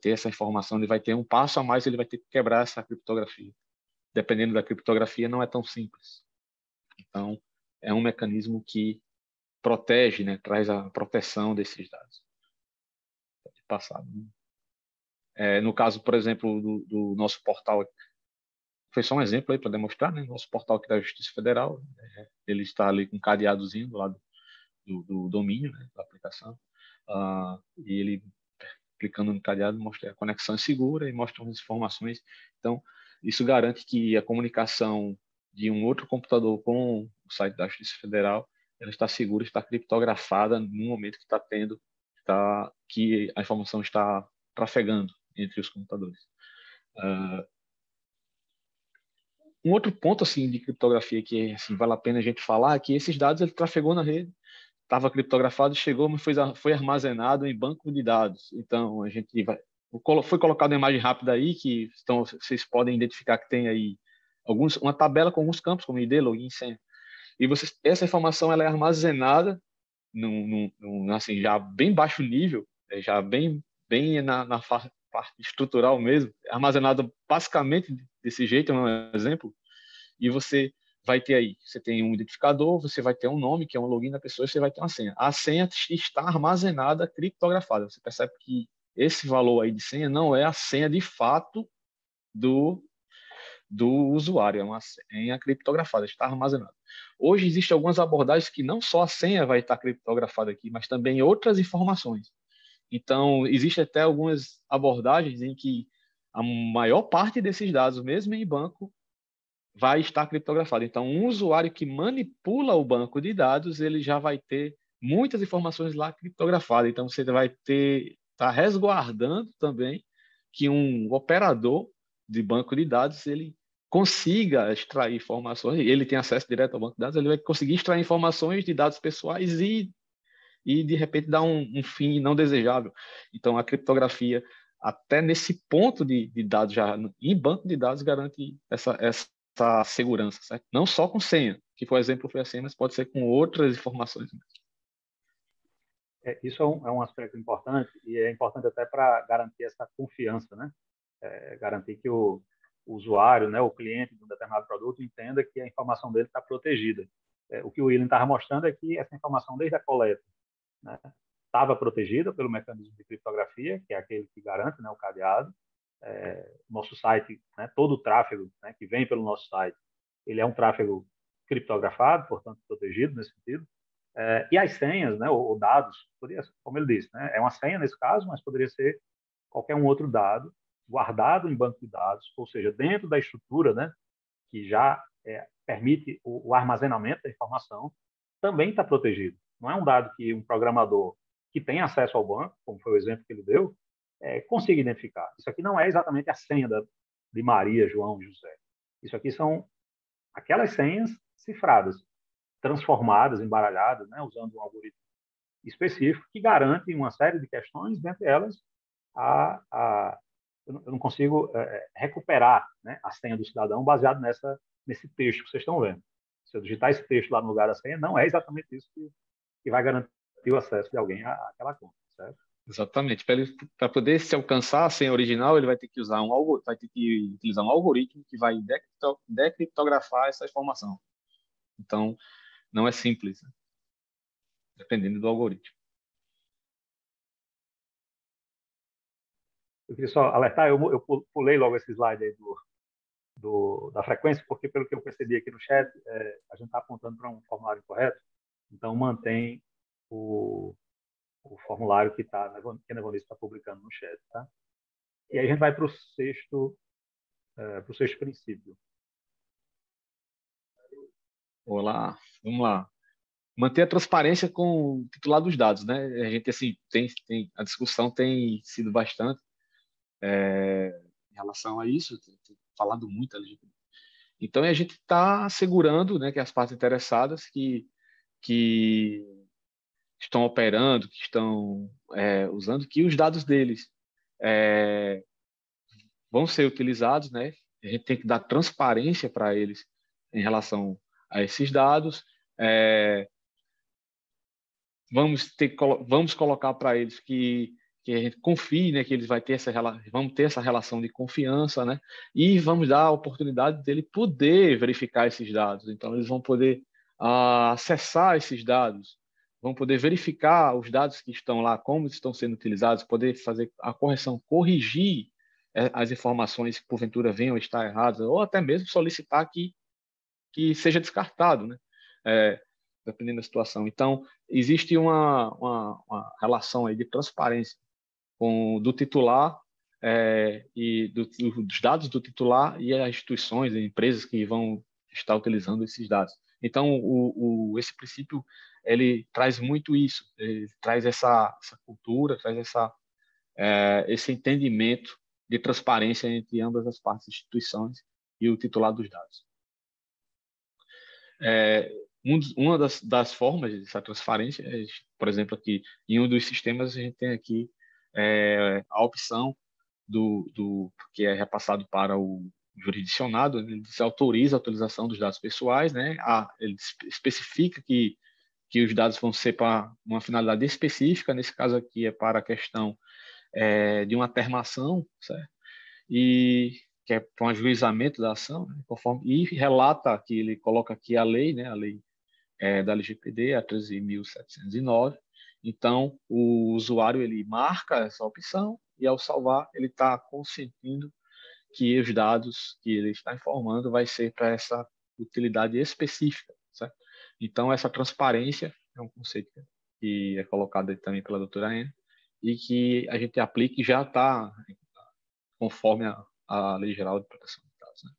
essa informação, ele vai ter um passo a mais, ele vai ter que quebrar essa criptografia. Dependendo da criptografia, não é tão simples. Então, é um mecanismo que protege, né, traz a proteção desses dados. Passado. No caso, por exemplo, do nosso portal, foi só um exemplo aí para demonstrar, né? Nosso portal aqui da Justiça Federal, ele está ali com um cadeadozinho do lado do domínio, né, da aplicação, e ele, clicando no cadeado, mostra a conexão é segura e mostra as informações. Então, isso garante que a comunicação de um outro computador com o site da Justiça Federal, ela está segura, está criptografada no momento que que a informação está trafegando entre os computadores. Um outro ponto assim de criptografia que assim, vale a pena a gente falar é que esses dados ele trafegou na rede, estava criptografado, chegou, mas foi armazenado em banco de dados. Então, a gente foi colocado uma imagem rápida aí, que vocês podem identificar que tem aí uma tabela com alguns campos, como ID, login, senha. E essa informação ela é armazenada assim, já bem baixo nível, já bem na parte estrutural mesmo, armazenada basicamente desse jeito, é um exemplo, e você vai ter aí, você tem um identificador, você vai ter um nome, que é um login da pessoa, e você vai ter uma senha. A senha está armazenada, criptografada. Você percebe que esse valor aí de senha não é a senha de fato do usuário, é uma senha criptografada, está armazenada. Hoje existem algumas abordagens que não só a senha vai estar criptografada aqui, mas também outras informações. Então, existe até algumas abordagens em que a maior parte desses dados, mesmo em banco, vai estar criptografado. Então, um usuário que manipula o banco de dados, ele já vai ter muitas informações lá criptografadas. Então, você vai tá resguardando também que um operador de banco de dados, ele consiga extrair informações, ele tem acesso direto ao banco de dados, ele vai conseguir extrair informações de dados pessoais e de repente dar um fim não desejável. Então, a criptografia, até nesse ponto de dados, já em banco de dados, garante essa segurança, certo? Não só com senha, que por exemplo foi a senha, mas pode ser com outras informações. Isso é um aspecto importante, e é importante até para garantir essa confiança, né? Garantir que o usuário, né, o cliente de um determinado produto entenda que a informação dele está protegida. O que o William estava mostrando é que essa informação, desde a coleta, né, estava protegida pelo mecanismo de criptografia, que é aquele que garante, né, o cadeado. Nosso site, né, todo o tráfego, né, que vem pelo nosso site, ele é um tráfego criptografado, portanto protegido nesse sentido. E as senhas, né, ou dados, como ele disse, né, é uma senha nesse caso, mas poderia ser qualquer um outro dado guardado em banco de dados, ou seja, dentro da estrutura, né, que já permite o armazenamento da informação, também está protegido. Não é um dado que um programador que tem acesso ao banco, como foi o exemplo que ele deu, consiga identificar. Isso aqui não é exatamente a senha de Maria, João, José. Isso aqui são aquelas senhas cifradas, transformadas, embaralhadas, né, usando um algoritmo específico que garante uma série de questões, dentre elas eu não consigo recuperar, né, a senha do cidadão baseado nesse texto que vocês estão vendo. Se eu digitar esse texto lá no lugar da senha, não é exatamente isso que vai garantir o acesso de alguém àquela conta, certo? Exatamente. Para poder se alcançar a senha original, ele vai ter que utilizar um algoritmo que vai decriptografar essa informação. Então, não é simples, né? Dependendo do algoritmo. Eu queria só alertar, eu pulei logo esse slide aí da frequência, porque pelo que eu percebi aqui no chat, a gente está apontando para um formulário correto, então mantém o formulário que a Nevonice está publicando no chat. Tá? E aí a gente vai para o sexto princípio. Olá, vamos lá. Manter a transparência com o titular dos dados, né? A gente assim a discussão tem sido bastante em relação a isso, tem falado muito ali. Então a gente está assegurando, né, que as partes interessadas que estão operando, que estão usando, que os dados deles vão ser utilizados, né? A gente tem que dar transparência para eles em relação a esses dados. Vamos colocar para eles que a gente confie, né, que eles vamos ter essa relação de confiança, né? E vamos dar a oportunidade dele poder verificar esses dados. Então eles vão poder acessar esses dados, vão poder verificar os dados que estão lá, como estão sendo utilizados, poder fazer a correção, corrigir as informações que porventura venham a estar erradas, ou até mesmo solicitar que seja descartado, né? Dependendo da situação. Então, existe uma relação aí de transparência do titular e dos dados do titular e as instituições e empresas que vão estar utilizando esses dados. Então, esse princípio, ele traz muito isso, ele traz essa cultura, traz esse entendimento de transparência entre ambas as partes, instituições e o titular dos dados. Uma das formas dessa transparência é, por exemplo, aqui em um dos sistemas a gente tem aqui a opção que é repassado para o jurisdicionado, ele autoriza a utilização dos dados pessoais, né? Ele especifica que os dados vão ser para uma finalidade específica, nesse caso aqui é para a questão de uma termação, certo? E que é para um ajuizamento da ação, né? E relata que ele coloca aqui a lei, né? A lei da LGPD, a 13.709. Então, o usuário ele marca essa opção e, ao salvar, ele está consentindo que os dados que ele está informando vai ser para essa utilidade específica, certo? Então, essa transparência é um conceito que é colocado também pela doutora Ana e que a gente aplica e já está conforme a Lei Geral de Proteção de Dados, né?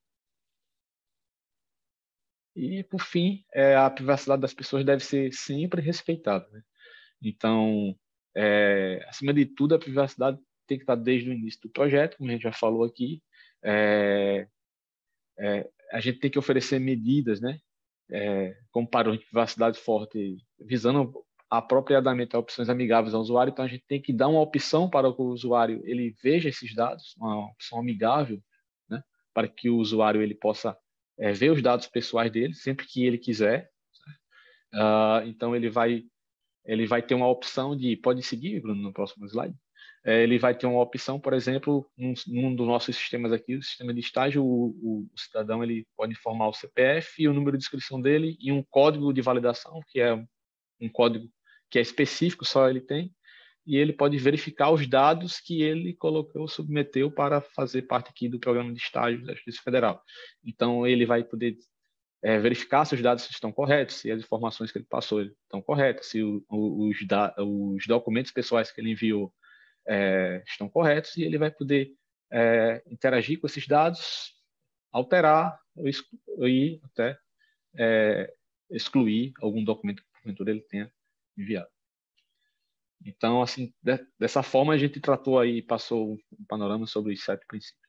E, por fim, a privacidade das pessoas deve ser sempre respeitada, né? Então, acima de tudo, a privacidade tem que estar desde o início do projeto, como a gente já falou aqui. A gente tem que oferecer medidas, né? Como padrão de privacidade forte, visando apropriadamente opções amigáveis ao usuário. Então, a gente tem que dar uma opção para que o usuário ele veja esses dados, uma opção amigável, né? Para que o usuário ele possa ver os dados pessoais dele sempre que ele quiser. Então, ele vai ter uma opção pode seguir, Bruno, no próximo slide. Ele vai ter uma opção, por exemplo, num dos nossos sistemas aqui, o sistema de estágio, o cidadão ele pode informar o CPF e o número de inscrição dele e um código de validação, que é um código que é específico, só ele tem, e ele pode verificar os dados que ele colocou, submeteu para fazer parte aqui do programa de estágio da Justiça Federal. Então, ele vai poder verificar se os dados estão corretos, se as informações que ele passou estão corretas, se os documentos pessoais que ele enviou estão corretos, e ele vai poder interagir com esses dados, alterar e até excluir algum documento que porventura ele tenha enviado. Então, assim, dessa forma a gente tratou aí, passou um panorama sobre os 7 princípios.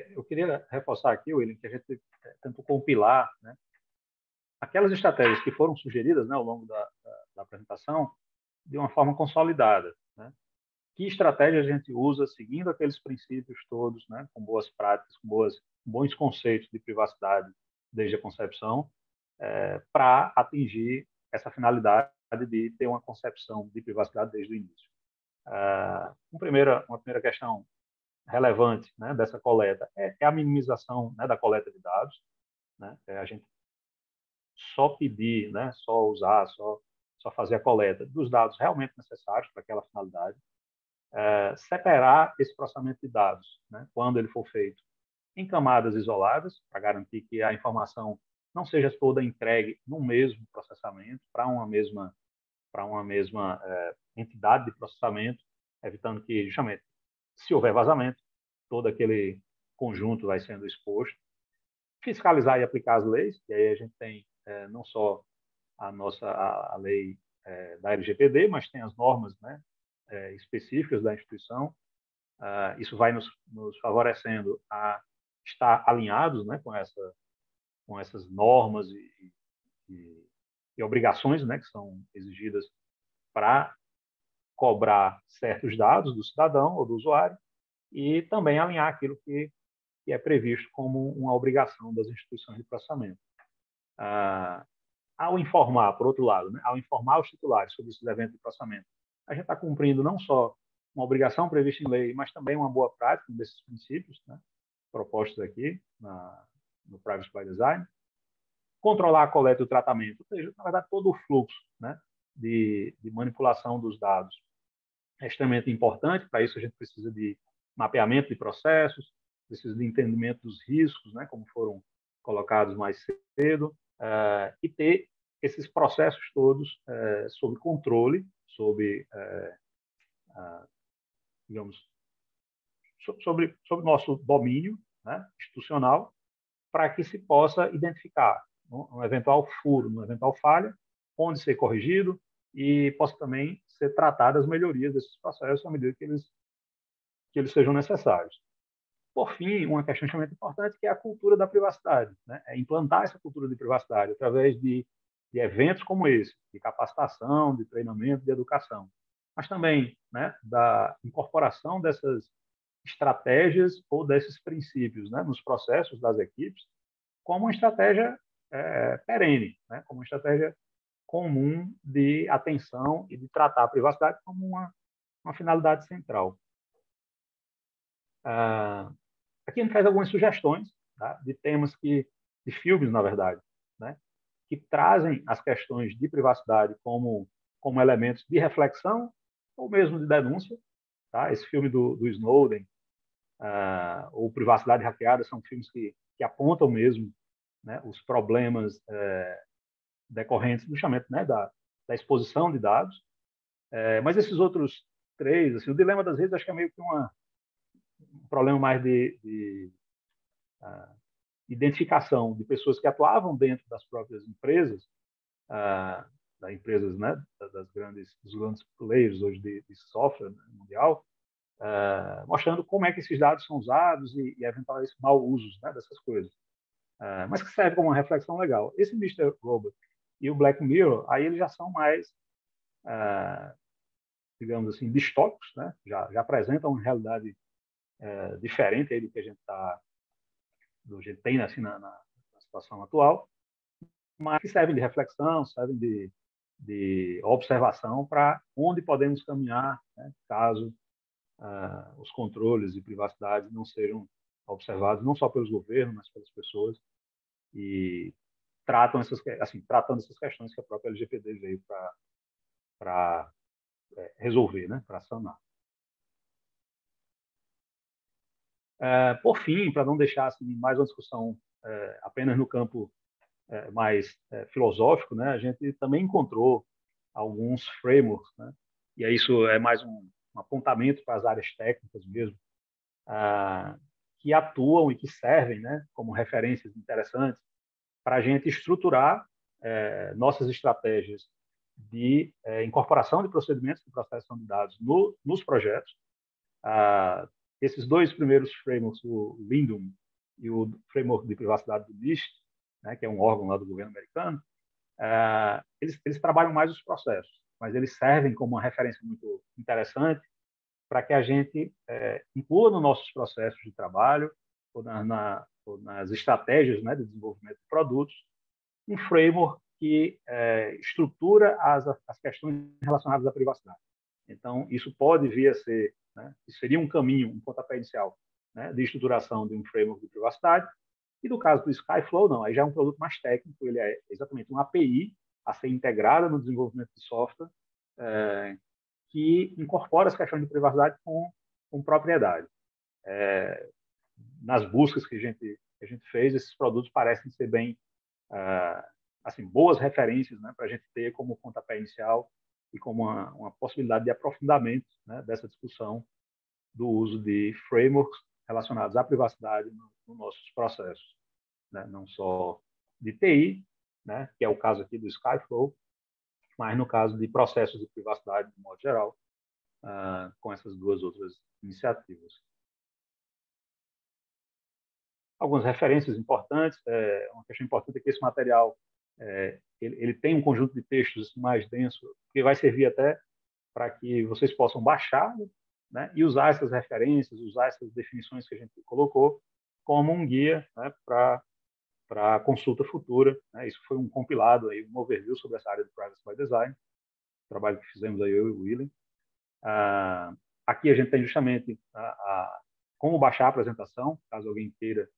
Eu queria reforçar aqui, William, que a gente tentou compilar, né, aquelas estratégias que foram sugeridas, né, ao longo da apresentação de uma forma consolidada, né? Que estratégia a gente usa seguindo aqueles princípios todos, né, com boas práticas, com bons conceitos de privacidade desde a concepção, para atingir essa finalidade de ter uma concepção de privacidade desde o início. Uma primeira questão relevante, né, dessa coleta é a minimização, né, da coleta de dados, né? A gente só pedir, né, só usar, só fazer a coleta dos dados realmente necessários para aquela finalidade, separar esse processamento de dados, né, quando ele for feito em camadas isoladas, para garantir que a informação não seja toda entregue no mesmo processamento, para uma mesma para uma mesma entidade de processamento, evitando que, justamente, se houver vazamento, todo aquele conjunto vai sendo exposto. Fiscalizar e aplicar as leis, e aí a gente tem não só a lei da LGPD, mas tem as normas, né, específicas da instituição. Isso vai nos favorecendo a estar alinhados, né, com essas normas e obrigações, né, que são exigidas para cobrar certos dados do cidadão ou do usuário, e também alinhar aquilo que é previsto como uma obrigação das instituições de processamento. Ao informar, por outro lado, né, ao informar os titulares sobre esses eventos de processamento, a gente está cumprindo não só uma obrigação prevista em lei, mas também uma boa prática desses princípios, né, propostos aqui no Privacy by Design. Controlar a coleta e o tratamento, ou seja, na verdade, todo o fluxo, né, de manipulação dos dados é extremamente importante. Para isso, a gente precisa de mapeamento de processos, precisa de entendimento dos riscos, né, como foram colocados mais cedo, e ter esses processos todos sob controle, digamos, sobre nosso domínio, né, institucional, para que se possa identificar um eventual furo, uma eventual falha, onde ser corrigido e possa também ser tratadas as melhorias desses processos à medida que eles sejam necessários. Por fim, uma questão extremamente importante que é a cultura da privacidade, né? É implantar essa cultura de privacidade através de eventos como esse, de capacitação, de treinamento, de educação, mas também, né, da incorporação dessas estratégias ou desses princípios, né, nos processos das equipes, como uma estratégia perene, né, como uma estratégia comum de atenção e de tratar a privacidade como uma finalidade central. Aqui a gente faz algumas sugestões, tá, de temas de filmes, na verdade, né, que trazem as questões de privacidade como elementos de reflexão ou mesmo de denúncia. Tá? Esse filme do Snowden, ou Privacidade Hackeada, são filmes que apontam mesmo, né, os problemas decorrentes justamente, né, da exposição de dados. Mas esses outros três, assim, o dilema das redes, acho que é meio que um problema mais de identificação de pessoas que atuavam dentro das próprias empresas, das empresas, né, dos grandes players hoje de software, né, mundial, mostrando como é que esses dados são usados e eventuais mau usos, né, dessas coisas. Mas que serve como uma reflexão legal. Esse Mr. Robot e o Black Mirror, aí eles já são mais, digamos assim, distópicos, né? Já apresentam uma realidade diferente aí do que a gente tem assim, na situação atual, mas que servem de reflexão, servem de observação para onde podemos caminhar, né, caso os controles de privacidade não sejam observados não só pelos governos, mas pelas pessoas, e tratando essas questões que a própria LGPD veio para resolver, né, para sanar. Por fim, para não deixar assim, mais uma discussão apenas no campo mais filosófico, né, a gente também encontrou alguns frameworks, né, e aí isso é mais um apontamento para as áreas técnicas mesmo, que atuam e que servem, né, como referências interessantes para a gente estruturar nossas estratégias de incorporação de procedimentos de processação de dados nos projetos. Esses dois primeiros frameworks, o Lindum e o framework de privacidade do NIST, né, que é um órgão lá do governo americano, eles trabalham mais os processos, mas eles servem como uma referência muito interessante para que a gente inclua nos nossos processos de trabalho ou nas estratégias, né, de desenvolvimento de produtos, um framework que estrutura as questões relacionadas à privacidade. Então, isso pode vir a ser, né, seria um caminho, um pontapé inicial, né, de estruturação de um framework de privacidade. E no caso do Skyflow, não, aí já é um produto mais técnico, ele é exatamente uma API a ser integrada no desenvolvimento de software, que incorpora as questões de privacidade com propriedade. Nas buscas que a gente fez, esses produtos parecem ser bem, assim, boas referências, né, para a gente ter como pontapé inicial e como uma possibilidade de aprofundamento, né, dessa discussão do uso de frameworks relacionados à privacidade nos nossos processos, né, não só de TI, né, que é o caso aqui do Skyflow, mas no caso de processos de privacidade, de modo geral, com essas duas outras iniciativas. Algumas referências importantes. Uma questão importante é que esse material ele tem um conjunto de textos assim, mais denso, que vai servir até para que vocês possam baixar, né, e usar essas referências, usar essas definições que a gente colocou como um guia, né, para consulta futura, né? Isso foi um compilado, aí, um overview sobre essa área de Privacy by Design, trabalho que fizemos aí eu e o William. Aqui a gente tem justamente como baixar a apresentação, caso alguém queira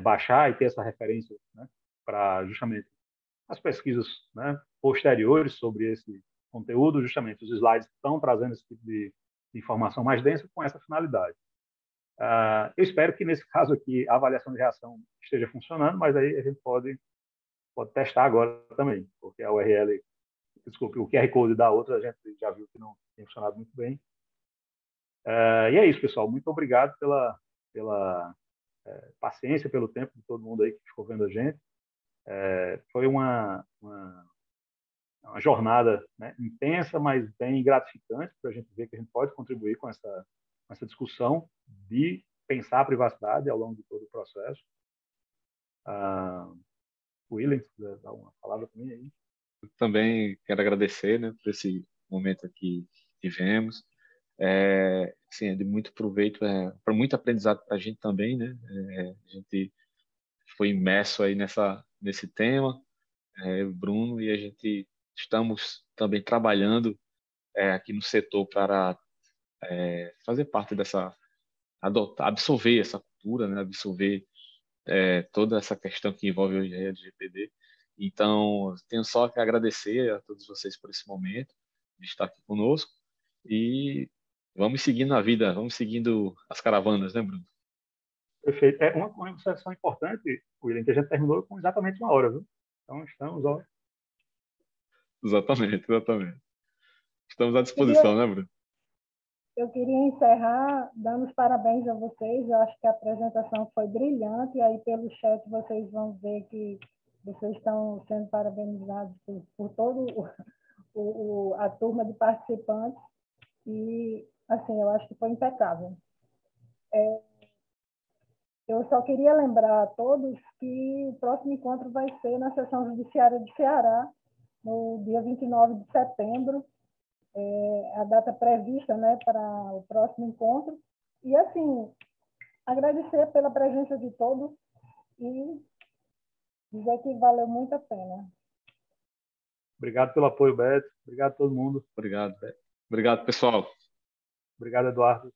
baixar e ter essa referência, né, para justamente as pesquisas, né, posteriores sobre esse conteúdo. Justamente os slides estão trazendo esse tipo de informação mais densa com essa finalidade. Eu espero que nesse caso aqui a avaliação de reação esteja funcionando, mas aí a gente pode testar agora também, porque a URL, desculpe, o QR Code da outra a gente já viu que não tem funcionado muito bem. E é isso, pessoal. Muito obrigado pela paciência, pelo tempo de todo mundo aí que ficou vendo a gente. Foi uma jornada, né, intensa, mas bem gratificante para a gente ver que a gente pode contribuir com essa discussão de pensar a privacidade ao longo de todo o processo. William, se quiser dar uma palavra para mim aí. Eu também quero agradecer, né, por esse momento aqui que tivemos. Assim, é de muito proveito, para muito aprendizado para a gente também, né? A gente foi imerso aí nesse tema, o Bruno, e a gente estamos também trabalhando aqui no setor para fazer parte dessa, absorver essa cultura, né? Absorver toda essa questão que envolve hoje a LGPD. Então, tenho só que agradecer a todos vocês por esse momento de estar aqui conosco e vamos seguindo a vida, vamos seguindo as caravanas, né, Bruno? Perfeito. Uma observação importante, William, que a gente terminou com exatamente 1 hora, viu? Então, estamos... Exatamente. Estamos à disposição, né, Bruno? Eu queria encerrar dando os parabéns a vocês. Eu acho que a apresentação foi brilhante, e aí pelo chat vocês vão ver que vocês estão sendo parabenizados por todo a turma de participantes. E, assim, eu acho que foi impecável. Eu só queria lembrar a todos que o próximo encontro vai ser na Seção Judiciária de Ceará, no dia 29 de setembro, a data prevista, né, para o próximo encontro. E, assim, agradecer pela presença de todos e dizer que valeu muito a pena. Obrigado pelo apoio, Beto. Obrigado a todo mundo. Obrigado, Beto. Obrigado, pessoal. Obrigado, Eduardo.